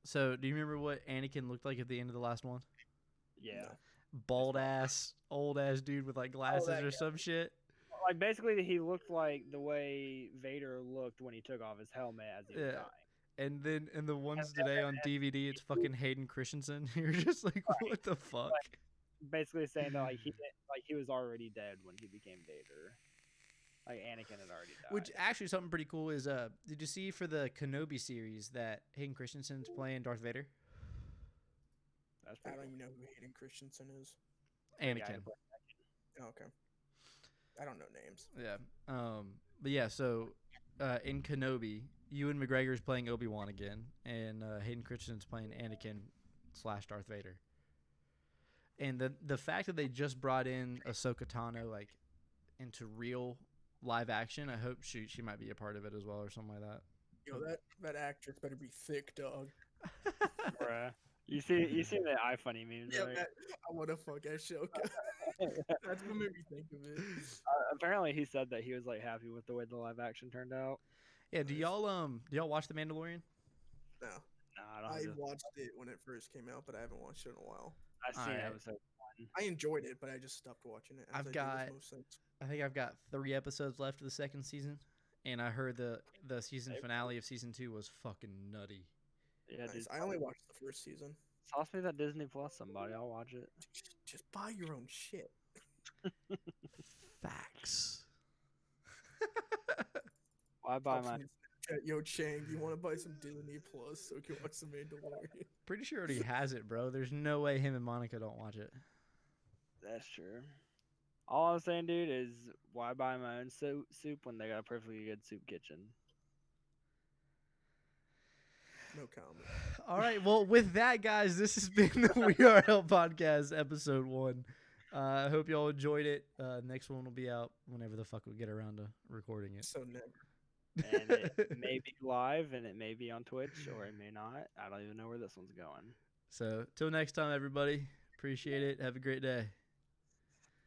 So, do you remember what Anakin looked like at the end of the last one? Yeah. No. Bald ass, old ass dude with like glasses that or guy. some shit. Like basically, he looked like the way Vader looked when he took off his helmet as he was Yeah. dying. And then in the ones today on DVD, it's fucking Hayden Christensen. You're just like, what the fuck? Basically saying that he was already dead when he became Vader. Like Anakin had already died. Which actually something pretty cool is did you see for the Kenobi series that Hayden Christensen's playing Darth Vader? That's I pretty don't cool. even know who Hayden Christensen is. Anakin. Oh, okay. I don't know names. Yeah. But yeah, so in Kenobi, Ewan McGregor's playing Obi-Wan again, and Hayden Christensen's playing Anakin / Darth Vader. And the fact that they just brought in Ahsoka Tano like into real live action, I hope she might be a part of it as well or something like that. Yo, that actress better be thick, dog. Bruh. You see the iFunny memes, Yeah, right? I want to fuck Ashoka. That's what made me think of it. Apparently, he said that he was like happy with the way the live action turned out. Yeah, do y'all watch The Mandalorian? No. Nah, I I don't. watched it when it first came out, but I haven't watched it in a while. I've seen Alright. episode 1. I enjoyed it, but I just stopped watching it. As I think I've got 3 episodes left of the second season, and I heard the season finale of season 2 was fucking nutty. Yeah, Nice. dude. I only watched the first season. Toss me that Disney Plus, somebody. I'll watch it. Just buy your own shit. Facts. Why buy Pops my? me Snapchat, "Yo, Chang, you want to buy some Disney Plus so we can watch The Mandalorian?" Pretty sure he already has it, bro. There's no way him and Monica don't watch it. That's true. All I'm saying, dude, is why buy my own soup when they got a perfectly good soup kitchen? No comment. All right. Well, with that, guys, this has been the We Are Hell podcast, episode 1. I hope y'all enjoyed it. Next one will be out whenever the fuck we get around to recording it. So never. And it may be live, and it may be on Twitch, or it may not. I don't even know where this one's going. So, till next time, everybody. Appreciate it. Have a great day.